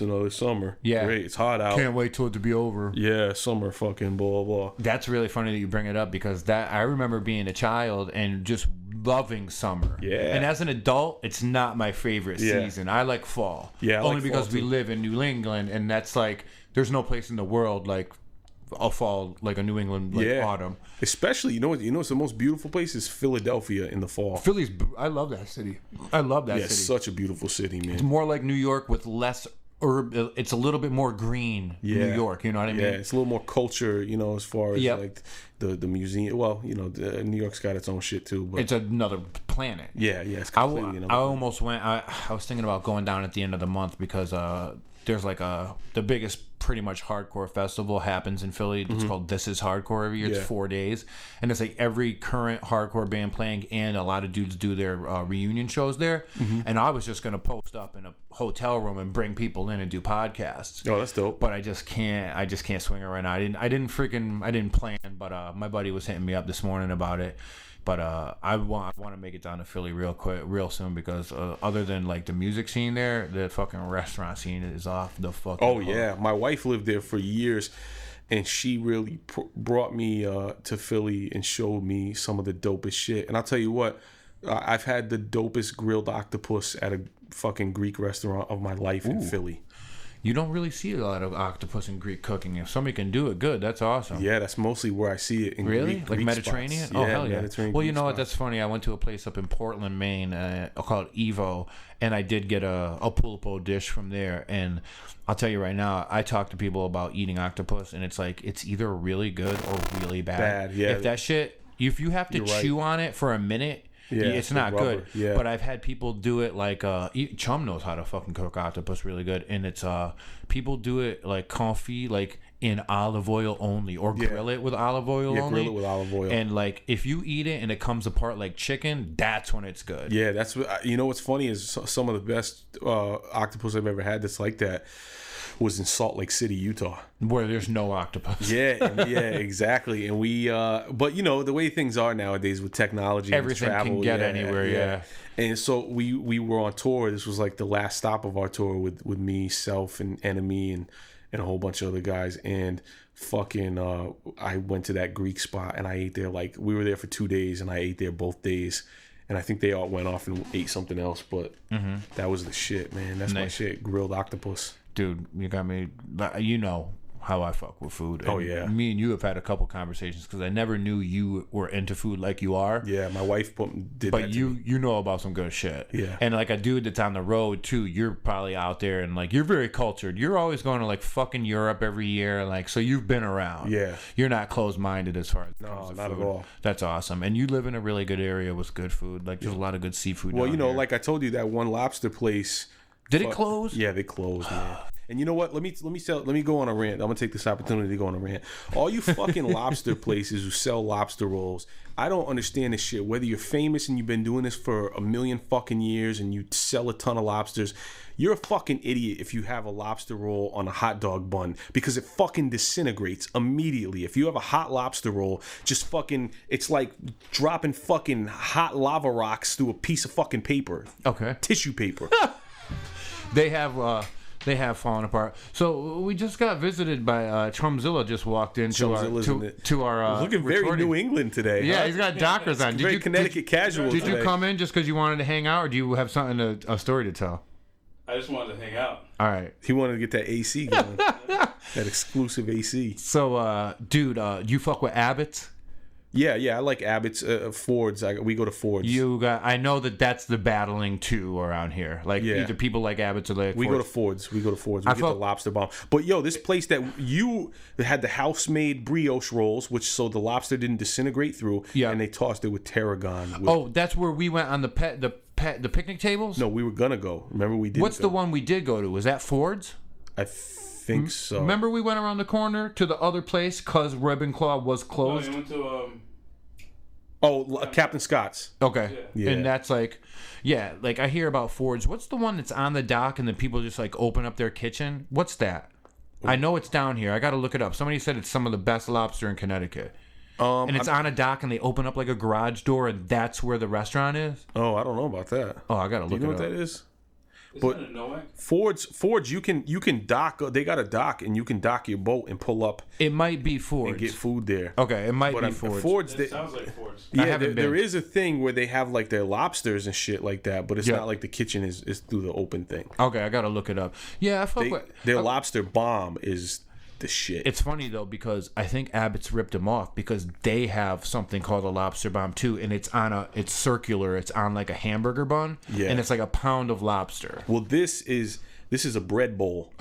another summer. Yeah. Great. It's hot out. Can't wait till it to be over. Yeah, summer fucking blah, blah. That's really funny that you bring it up because I remember being a child and just loving summer. Yeah. And as an adult, it's not my favorite season. I like fall. Yeah, I only like because fall we too. live in New England, and that's like there's no place in the world like a fall, like a New England autumn. Especially, you know, it's the most beautiful place is Philadelphia in the fall. I love that city. I love that Yeah, city. it's such a beautiful city, man. It's more like New York with less it's a little bit more green. Yeah. New York, you know what I mean? Yeah, it's a little more culture, as far as Yep. like the museum. Well, New York's got its own shit too. But It's another planet. yeah, it's I completely. almost went. I was thinking about going down at the end of the month because there's like the biggest pretty much hardcore festival happens in Philly. It's called This Is Hardcore every year. It's 4 days, and it's like every current hardcore band playing, and a lot of dudes do their reunion shows there. And I was just gonna post up in a hotel room and bring people in and do podcasts. Oh, that's dope. But I just can't swing it right now. I didn't plan, but my buddy was hitting me up this morning about it. But I want to make it down to Philly real soon because other than like the music scene there, the fucking restaurant scene is off the fucking. Oh hook. yeah, my wife lived there for years, and she really brought me to Philly and showed me some of the dopest shit. And I'll tell you what, I've had the dopest grilled octopus at a fucking Greek restaurant of my life in Philly. You don't really see a lot of octopus and Greek cooking. If somebody can do it good, that's awesome. Yeah, that's mostly where I see it in Really? Greek, like Greek Mediterranean? spots. Oh, hell yeah. Mediterranean Well, you Greek know what? spots. That's funny. I went to a place up in Portland, Maine called Evo, and I did get a pulpo dish from there. And I'll tell you right now, I talk to people about eating octopus, and it's like it's either really good or really bad. Yeah. If that shit, if you have to You're right. chew on it for a minute, Yeah, it's the not rubber. good. Yeah. But I've had people do it like Chum knows how to fucking cook octopus really good, and it's people do it like confit, like in olive oil only, or grill it with olive oil only. Grill it with olive oil. And like if you eat it and it comes apart like chicken, that's when it's good. Yeah, that's what. What's funny is some of the best octopus I've ever had that's like that was in Salt Lake City, Utah. Where there's no octopus. Yeah, exactly. And we, but the way things are nowadays with technology, Everything and travel, can get anywhere. Yeah. And so we were on tour. This was like the last stop of our tour with me, Self, and Enemy, and a whole bunch of other guys. And fucking, I went to that Greek spot and I ate there. Like we were there for 2 days and I ate there both days. And I think they all went off and ate something else, but that was the shit, man. That's my Nice. shit. Grilled octopus. Dude, you got me. You know how I fuck with food. Oh, And yeah. Me and you have had a couple conversations because I never knew you were into food like you are. Yeah, my wife did But that to you me. you know about some good shit. Yeah. And like a dude that's on the road too, you're probably out there and like you're very cultured. You're always going to like fucking Europe every year, like so you've been around. Yeah. You're not closed minded as far as No, comes to not at food. all. That's awesome. And you live in a really good area with good food. Like there's a lot of good seafood. Well, down here. like I told you, that one lobster place. Did it close? Yeah, they closed, man. And you know what? Let me go on a rant. I'm gonna take this opportunity to go on a rant. All you fucking lobster places who sell lobster rolls, I don't understand this shit. Whether you're famous and you've been doing this for a million fucking years and you sell a ton of lobsters, you're a fucking idiot if you have a lobster roll on a hot dog bun because it fucking disintegrates immediately. If you have a hot lobster roll, just fucking, it's like dropping fucking hot lava rocks through a piece of fucking paper. Okay. Tissue paper. They have fallen apart. So we just got visited by Chumzilla. Just walked into Chumzilla's in it. to our Looking very recording. New England today. Yeah, huh? he's got Dockers on. Very Connecticut casual Did you today. come in just because you wanted to hang out, or do you have something a story to tell? I just wanted to hang out. All right. He wanted to get that AC going. That exclusive AC. So, dude, you fuck with Abbott? Yeah, I like Abbott's, Ford's. We go to Ford's. I know that's the battling too around here. Like either people like Abbott's or like we go to Ford's. We get the lobster bomb. But yo, this place that you had the house-made brioche rolls, which so the lobster didn't disintegrate through, and they tossed it with tarragon. That's where we went on the picnic tables. No, we were gonna go. Remember we did. What's the one we did go to? Was that Ford's? I think so. Remember we went around the corner to the other place because Ribbon Claw was closed? No, we went to Captain Scott's. Okay. Yeah. And that's like I hear about Ford's. What's the one that's on the dock and then people just like open up their kitchen? What's that? I know it's down here. I got to look it up. Somebody said it's some of the best lobster in Connecticut. And it's on a dock and they open up like a garage door and that's where the restaurant is? Oh, I don't know about that. Oh, I got to look it up. You know what that is? But no Ford's, you can dock. They got a dock, and you can dock your boat and pull up. It might be Ford's. And get food there. Okay, it might be Ford's. Ford's. It sounds like Ford's. Yeah, there is a thing where they have like their lobsters and shit like that, but it's not like the kitchen is through the open thing. Okay, I gotta look it up. Yeah, I fuck with their lobster bomb is the shit. It's funny though because I think Abbott's ripped them off because they have something called a lobster bomb too, and it's circular. It's on like a hamburger bun, and it's like a pound of lobster. Well, this is a bread bowl,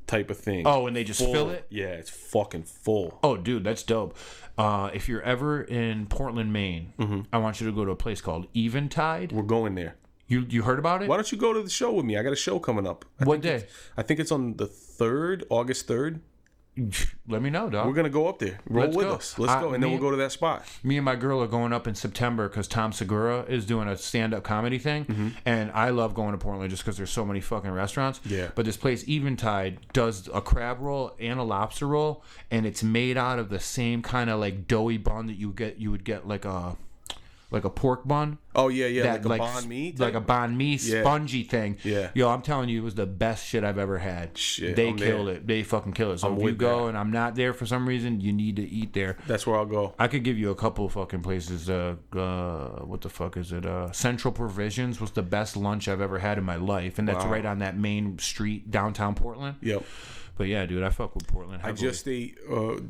type of thing. Oh, and they just fill it. Yeah, it's fucking full. Oh, dude, that's dope. If you're ever in Portland, Maine, I want you to go to a place called Eventide. We're going there. You heard about it? Why don't you go to the show with me? I got a show coming up. What day? I think it's on the 3rd, August 3rd. Let me know, dog. We're gonna go up there. Roll with us. Let's go, and then we'll go to that spot. Me and my girl are going up in September because Tom Segura is doing a stand-up comedy thing, and I love going to Portland just because there's so many fucking restaurants. Yeah. But this place, Eventide, does a crab roll and a lobster roll, and it's made out of the same kind of like doughy bun that you would get like a pork bun. Oh yeah, like a banh mi, like a banh mi spongy thing. Yeah, yo, I'm telling you, it was the best shit I've ever had. Shit, they killed it. They fucking kill it. So if you go and I'm not there for some reason, you need to eat there. That's where I'll go. I could give you a couple of fucking places. What the fuck is it? Central Provisions was the best lunch I've ever had in my life, and that's right on that main street downtown Portland. Yep. But yeah, dude, I fuck with Portland heavily. I just ate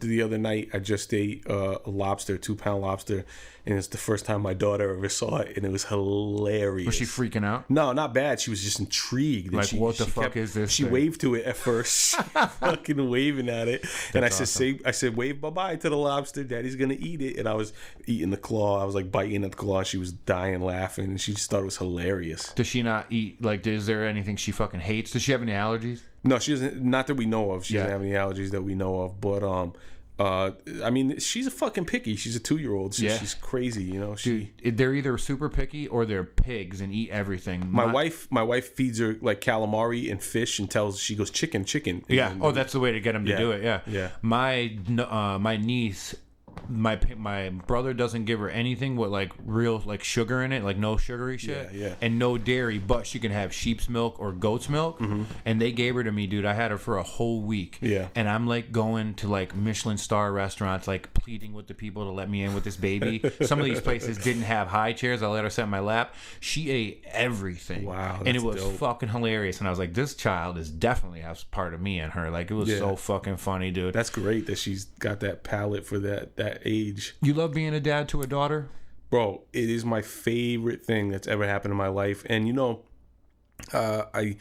the other night. I just ate a lobster, 2-pound lobster, and it's the first time my daughter ever saw it, and it was hilarious. Was she freaking out? No, not bad. She was just intrigued. Like, what the fuck is this? She waved to it at first, fucking waving at it, and I said, wave bye bye to the lobster. Daddy's gonna eat it, and I was eating the claw. I was like biting at the claw. She was dying laughing, and she just thought it was hilarious. Does she not eat? Like, is there anything she fucking hates? Does she have any allergies? No, she doesn't. Not that we know of. She doesn't have any allergies that we know of. But I mean, she's a fucking picky. She's a 2-year-old. She's crazy. You know, dude, they're either super picky or they're pigs and eat everything. My wife feeds her like calamari and fish and she goes chicken. Yeah. That's the way to get them to do it. Yeah. Yeah. My niece. My brother doesn't give her anything with like real like sugar in it, like no sugary shit, and no dairy, but she can have sheep's milk or goat's milk. And they gave her to me, dude. I had her for a whole week. Yeah. And I'm like going to like Michelin star restaurants, like pleading with the people to let me in with this baby. Some of these places didn't have high chairs. I let her sit in my lap. She ate everything. Wow. And it was dope. fucking hilarious. And I was like, this child is definitely has part of me in her. Like, it was so fucking funny, dude. That's great that she's got that palate for that age. You love being a dad to a daughter? Bro, it is my favorite thing that's ever happened in my life. And you know, I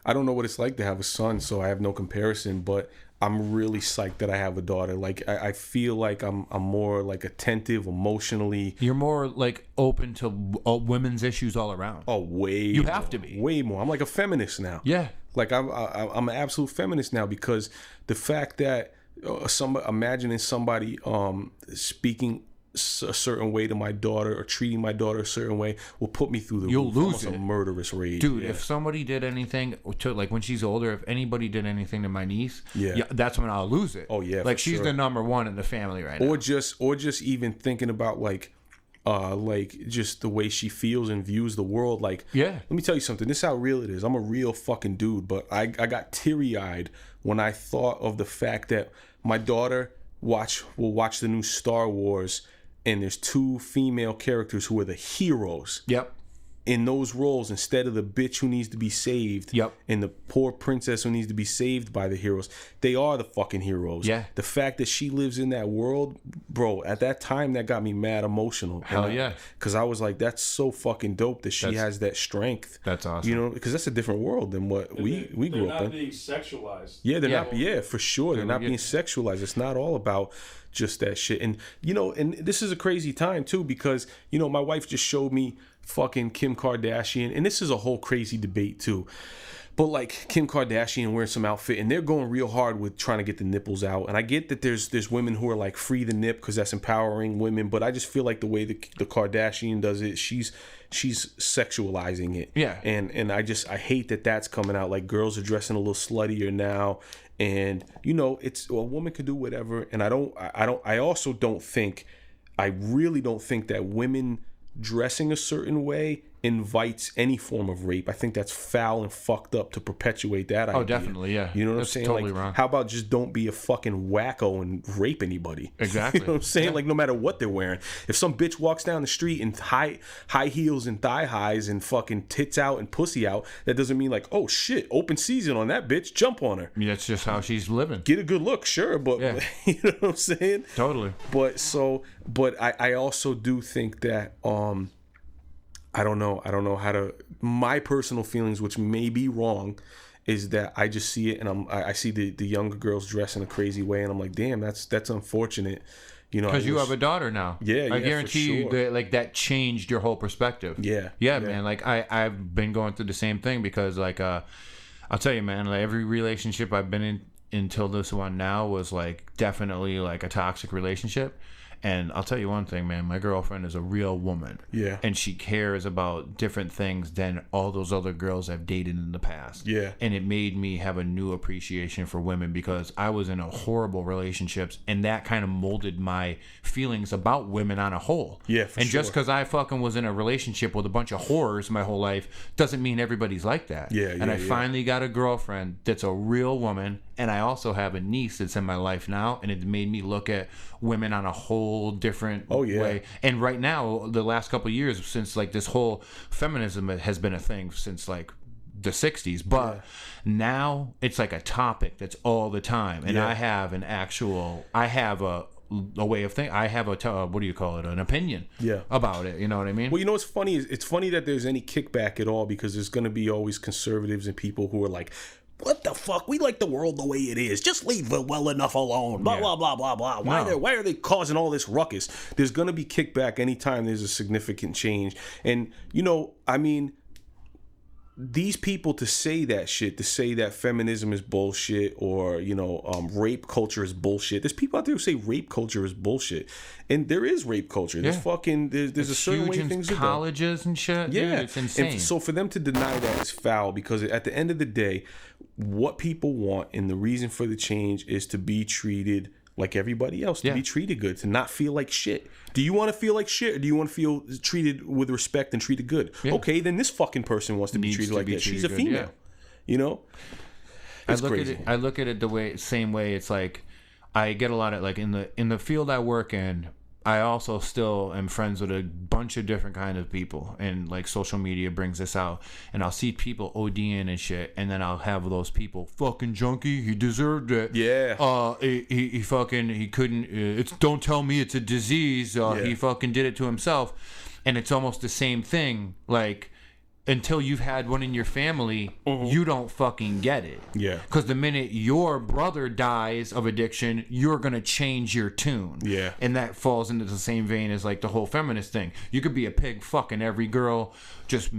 don't know what it's like to have a son, so I have no comparison, but I'm really psyched that I have a daughter. Like, I feel like I'm more like attentive emotionally. You're more like open to women's issues all around. Oh, way You more, have to be. Way more. I'm like a feminist now. Yeah. Like I'm an absolute feminist now, because the fact that imagining somebody speaking a certain way to my daughter or treating my daughter a certain way will put me through the You'll roof. lose Almost it. a murderous rage, dude. If somebody did anything to, like, when she's older, if anybody did anything to my niece, that's when I'll lose it. Oh yeah, like, she's sure. the number one in the family right now. Or just even thinking about like just the way she feels and views the world. Like, let me tell you something. This is how real it is. I'm a real fucking dude, but I got teary-eyed when I thought of the fact that my daughter will watch the new Star Wars, and there's 2 female characters who are the heroes. Yep. in those roles, instead of the bitch who needs to be saved, Yep. and the poor princess who needs to be saved by the heroes, they are the fucking heroes. Yeah. The fact that she lives in that world, bro, at that time, that got me mad emotional. Hell yeah. Because I was like, that's so fucking dope that she has that strength. That's awesome. You know, because that's a different world than what we grew up in. They're not being sexualized. Yeah, they're not. Yeah, for sure, they're not being sexualized. It's not all about just that shit. And you know, and this is a crazy time too, because you know, my wife just showed me fucking Kim Kardashian, and this is a whole crazy debate too. But like Kim Kardashian wearing some outfit, and they're going real hard with trying to get the nipples out. And I get that there's women who are like free the nip because that's empowering women. But I just feel like the way the Kardashian does it, she's sexualizing it. Yeah. And I hate that that's coming out. Like girls are dressing a little sluttier now. And you know, a woman could do whatever. And I also don't think, I really don't think that women dressing a certain way invites any form of rape. I think that's foul and fucked up to perpetuate that idea. Oh, definitely, yeah. You know what That's I'm saying? totally like, wrong. how about just don't be a fucking wacko and rape anybody? Exactly. You know what I'm saying? Yeah. Like, no matter what they're wearing. If some bitch walks down the street in high heels and thigh highs and fucking tits out and pussy out, that doesn't mean like, oh shit, open season on that bitch, jump on her. I mean, that's just how she's living. Get a good look, sure, but Yeah. you know what I'm saying? Totally. But I also do think that I don't know how to, my personal feelings, which may be wrong, is that I just see it, and I see the younger girls dress in a crazy way, and I'm like, damn, that's unfortunate. You know, Because you have a daughter now. Yeah, I yeah, guarantee for you sure. that like that changed your whole perspective. Yeah. man. Like I've been going through the same thing because like I'll tell you, man, like every relationship I've been in until this one now was like definitely like a toxic relationship. And I'll tell you one thing, man, my girlfriend is a real woman. Yeah. And she cares about different things than all those other girls I've dated in the past. Yeah. And it made me have a new appreciation for women because I was in a horrible relationships, and that kind of molded my feelings about women on a whole. Yeah, for And just sure. because I fucking was in a relationship with a bunch of whores my whole life doesn't mean everybody's like that. Yeah, And yeah, I finally got a girlfriend that's a real woman, and I also have a niece that's in my life now, and it made me look at women on a whole different way. And right now, the last couple of years, since like this whole feminism has been a thing since like the 60s, but now it's like a topic that's all the time. And I have a way of thinking. I have what do you call it? An opinion about it. You know what I mean? Well, you know what's funny is it's funny that there's any kickback at all, because there's going to be always conservatives and people who are like, what the fuck? We like the world the way it is. Just leave it well enough alone. Blah, blah, blah, blah, blah. Why are they causing all this ruckus? There's going to be kickback anytime there's a significant change. And, you know, I mean, these people to say that shit, to say that feminism is bullshit, or, you know, rape culture is bullshit. There's people out there who say rape culture is bullshit. And there is rape culture. There's fucking, there's a certain way things are done. Colleges and shit. Yeah. Dude, it's insane. And so for them to deny that is foul, because at the end of the day, what people want and the reason for the change is to be treated like everybody else, to be treated good, to not feel like shit. Do you want to feel like shit, or do you want to feel treated with respect and treated good? Yeah. Okay, then this fucking person wants to be treated like that. She's a female. You know? It's crazy. I look at it the same way. It's like I get a lot of like in the field I work in, I also still am friends with a bunch of different kind of people, and like social media brings this out, and I'll see people ODing and shit, and then I'll have those people, fucking junkie, he deserved it. Yeah. He couldn't. Don't tell me it's a disease. He fucking did it to himself, and it's almost the same thing. Like, until you've had one in your family, you don't fucking get it. Yeah. Because the minute your brother dies of addiction, you're going to change your tune. Yeah. And that falls into the same vein as like the whole feminist thing. You could be a pig fucking every girl, just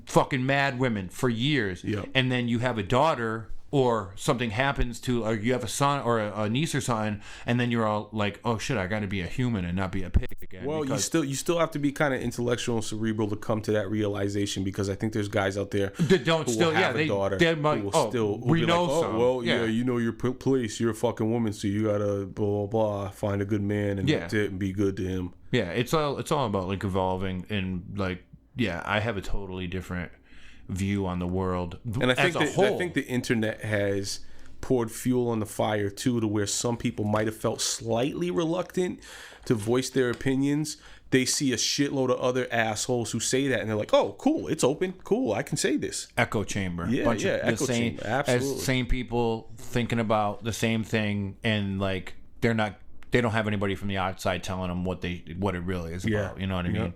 fucking mad women for years. Yeah. And then you have a daughter, or something happens to, or you have a son or a niece or something, and then you're all like, oh shit, I got to be a human and not be a pig again. Well, you still have to be kind of intellectual and cerebral to come to that realization, because I think there's guys out there that don't who still, will have a daughter they might, who will still we be know like, oh, some. well, yeah, you know your place, you're a fucking woman, so you gotta blah blah blah, find a good man and that's it, and be good to him. Yeah, it's all about like evolving, and like I have a totally different view on the world, and I think as a whole. I think the internet has poured fuel on the fire too, to where some people might have felt slightly reluctant to voice their opinions. They see a shitload of other assholes who say that, and they're like, "Oh, cool, it's open. Cool, I can say this." Echo chamber. Yeah, Bunch of the echo same, chamber. Absolutely. As same people thinking about the same thing, and like they don't have anybody from the outside telling them what it really is about. You know what I mean?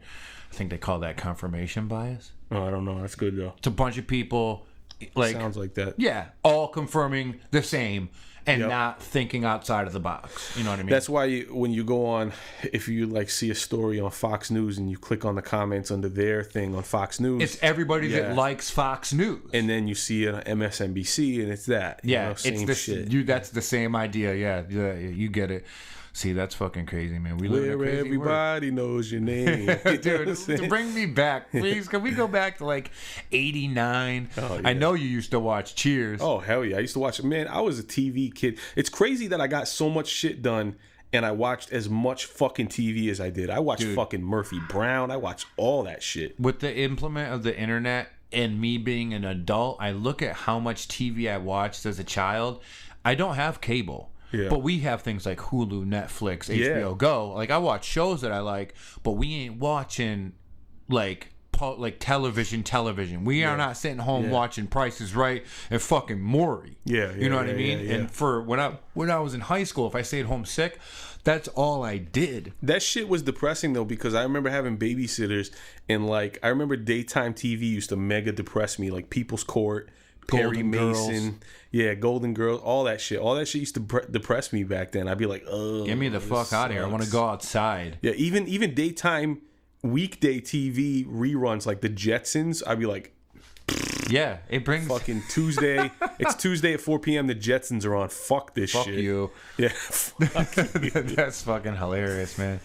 I think they call that confirmation bias. Oh, I don't know. That's good though. It's a bunch of people, like, sounds like that. Yeah, all confirming the same and not thinking outside of the box. You know what I mean? That's why when you go on, if you like see a story on Fox News and you click on the comments under their thing on Fox News, it's everybody that likes Fox News, and then you see it on MSNBC, and it's that. Same shit. That's the same idea. Yeah, you get it. See, that's fucking crazy, man. We live in a Where crazy everybody knows your name. Dude, to bring me back, please. Can we go back to like 89? Oh, yeah. I know you used to watch Cheers. Oh, hell yeah. I used to watch it. Man, I was a TV kid. It's crazy that I got so much shit done and I watched as much fucking TV as I did. I watched fucking Murphy Brown. I watched all that shit. With the implement of the internet and me being an adult, I look at how much TV I watched as a child. I don't have cable. Yeah. But we have things like Hulu, Netflix, HBO Go. Like, I watch shows that I like, but we ain't watching like television. We are not sitting home watching Price is Right and fucking Maury. You know what I mean? Yeah. And for when I was in high school, if I stayed home sick, that's all I did. That shit was depressing though, because I remember having babysitters, and like I remember daytime TV used to mega depress me, like People's Court, Perry Mason, Golden Girls, all that shit. All that shit used to depress me back then. I'd be like, "Oh, get me the fuck out of here! I want to go outside." Yeah, even daytime, weekday TV reruns like the Jetsons. I'd be like, yeah, it brings fucking Tuesday. It's Tuesday at 4 p.m. The Jetsons are on. Fuck this shit. Fuck you. Yeah, fuck you. That's fucking hilarious, man.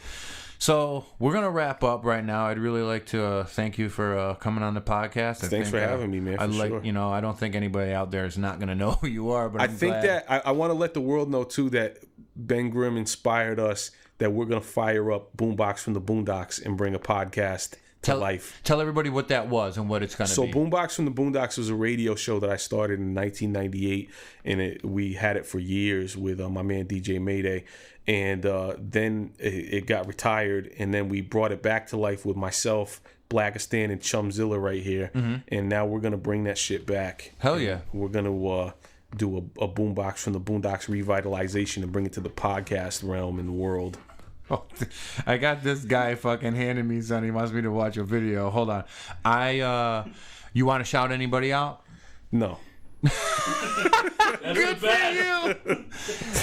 So we're gonna wrap up right now. I'd really like to thank you for coming on the podcast. Thanks for having me, man. Sure. I don't think anybody out there is not gonna know who you are, but I think that I want to let the world know too that Ben Grimm inspired us. That we're gonna fire up Boombox from the Boondocks and bring a podcast to life. Tell everybody what that was and what it's gonna be. So Boombox from the Boondocks was a radio show that I started in 1998, and we had it for years with my man DJ Mayday. And then it got retired, and then we brought it back to life with myself, Blackistan, and Chumzilla right here. Mm-hmm. And now we're gonna bring that shit back. Hell yeah! We're gonna do a Boombox from the Boondocks revitalization and bring it to the podcast realm in the world. Oh, I got this guy fucking handing me something. He wants me to watch a video. Hold on. You want to shout anybody out? No. Good for you.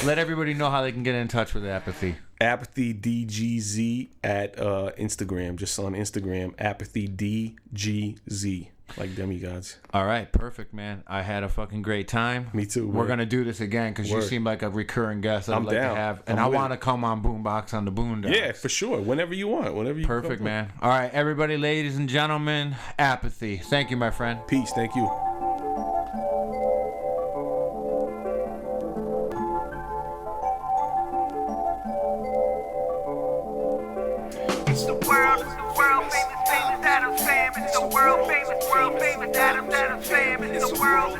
Let everybody know how they can get in touch with Apathy. Apathy DGZ at Instagram. Just on Instagram, Apathy DGZ. Like demigods. All right, perfect, man. I had a fucking great time. Me too. We're gonna do this again because you seem like a recurring guest. I'd like down. To have, and I want to come on Boombox on the Boondocks. Yeah, for sure. Whenever you want. Whenever you. Perfect, man. All right, everybody, ladies and gentlemen, Apathy. Thank you, my friend. Peace. Thank you. It's the world famous Adams fam. It's the world famous Adams fam. It's the world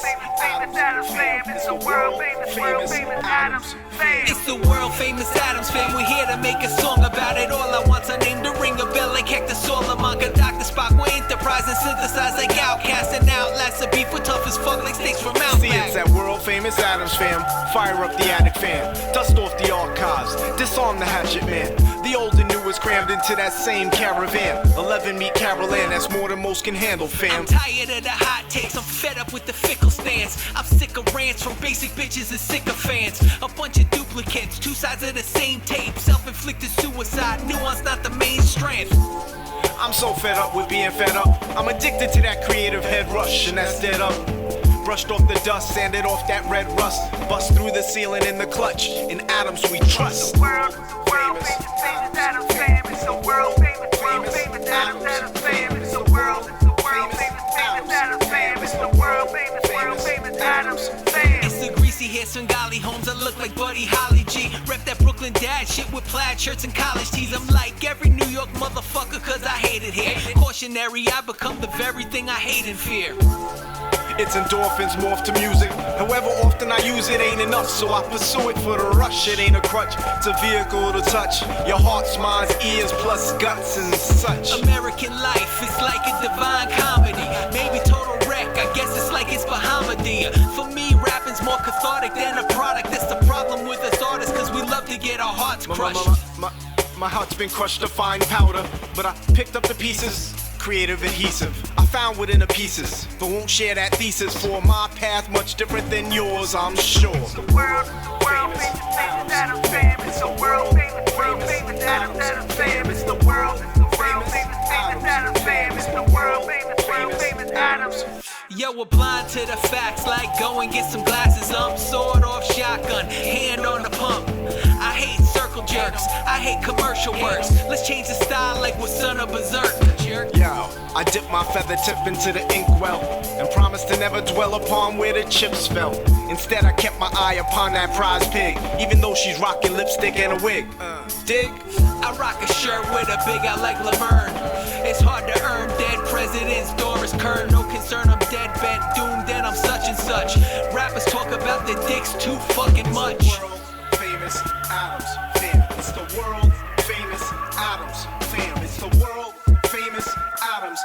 famous Adams fam. It's the world famous Adams fam. It's the world famous Adams fam. We're here to make a song about it. All I want's a name to ring a bell like Hector Salamanca, Dr. Spock. We're enterprise and synthesize like Outcast and Outlast. A beef with tough as fuck like snakes from Mount See, it's that world famous Adams fam. Fire up the attic fam. Dust off the archives. Disarm the hatchet man. The old and new is crammed into that same caravan. 11 meet Carol Ann, that's more than most can handle, fam. I'm tired of the hot takes, I'm fed up with the fickle stance. I'm sick of rants from basic bitches and sycophants. A bunch of duplicates, two sides of the same tape. Self-inflicted suicide, nuance not the main strength. I'm so fed up with being fed up. I'm addicted to that creative head rush, and that's dead up. Brushed off the dust, sanded off that red rust. Bust through the ceiling in the clutch. In Adams we trust. The world famous Adams fam. It's the world famous Adams fam. It's the world famous Adams fam. It's the world famous Adams fam. It's the greasy hair Svengali homes. I look like Buddy Holly G. Rep that Brooklyn dad shit with plaid shirts and college tees. I'm like every New York motherfucker cause I hate it here. Cautionary, I become the very thing I hate and fear. Its endorphins morph to music. However often I use it ain't enough, so I pursue it for the rush. It ain't a crutch, it's a vehicle to touch your hearts, minds, ears, plus guts and such. American life is like a divine comedy. Maybe total wreck, I guess it's like it's Bahamadia. For me, rapping's more cathartic than a product. That's the problem with us artists, cause we love to get our hearts crushed. My heart's been crushed to fine powder, but I picked up the pieces. Creative adhesive I found within the pieces, but won't share that thesis. For my path much different than yours, I'm sure. The world famous Adams fam. It's the world famous Adams fam. It's the world famous Adams fam. It's the world famous Adams. Yo, we're blind to the facts, like go and get some glasses. Sword off shotgun, hand on the pump. I hate circle jerks, I hate commercial works. Let's change the style like we're son of Berserk. Yo, I dip my feather tip into the inkwell and promised to never dwell upon where the chips fell. Instead, I kept my eye upon that prize pig, even though she's rocking lipstick and a wig. Dig? I rock a shirt with a big I like Laverne. It's hard to earn dead presidents, Doris Kern. No concern, I'm dead bent, doomed, and I'm such and such. Rappers talk about their dicks too fucking much. World famous Adams fam. It's the world famous Adams fam. It's the world famous Adams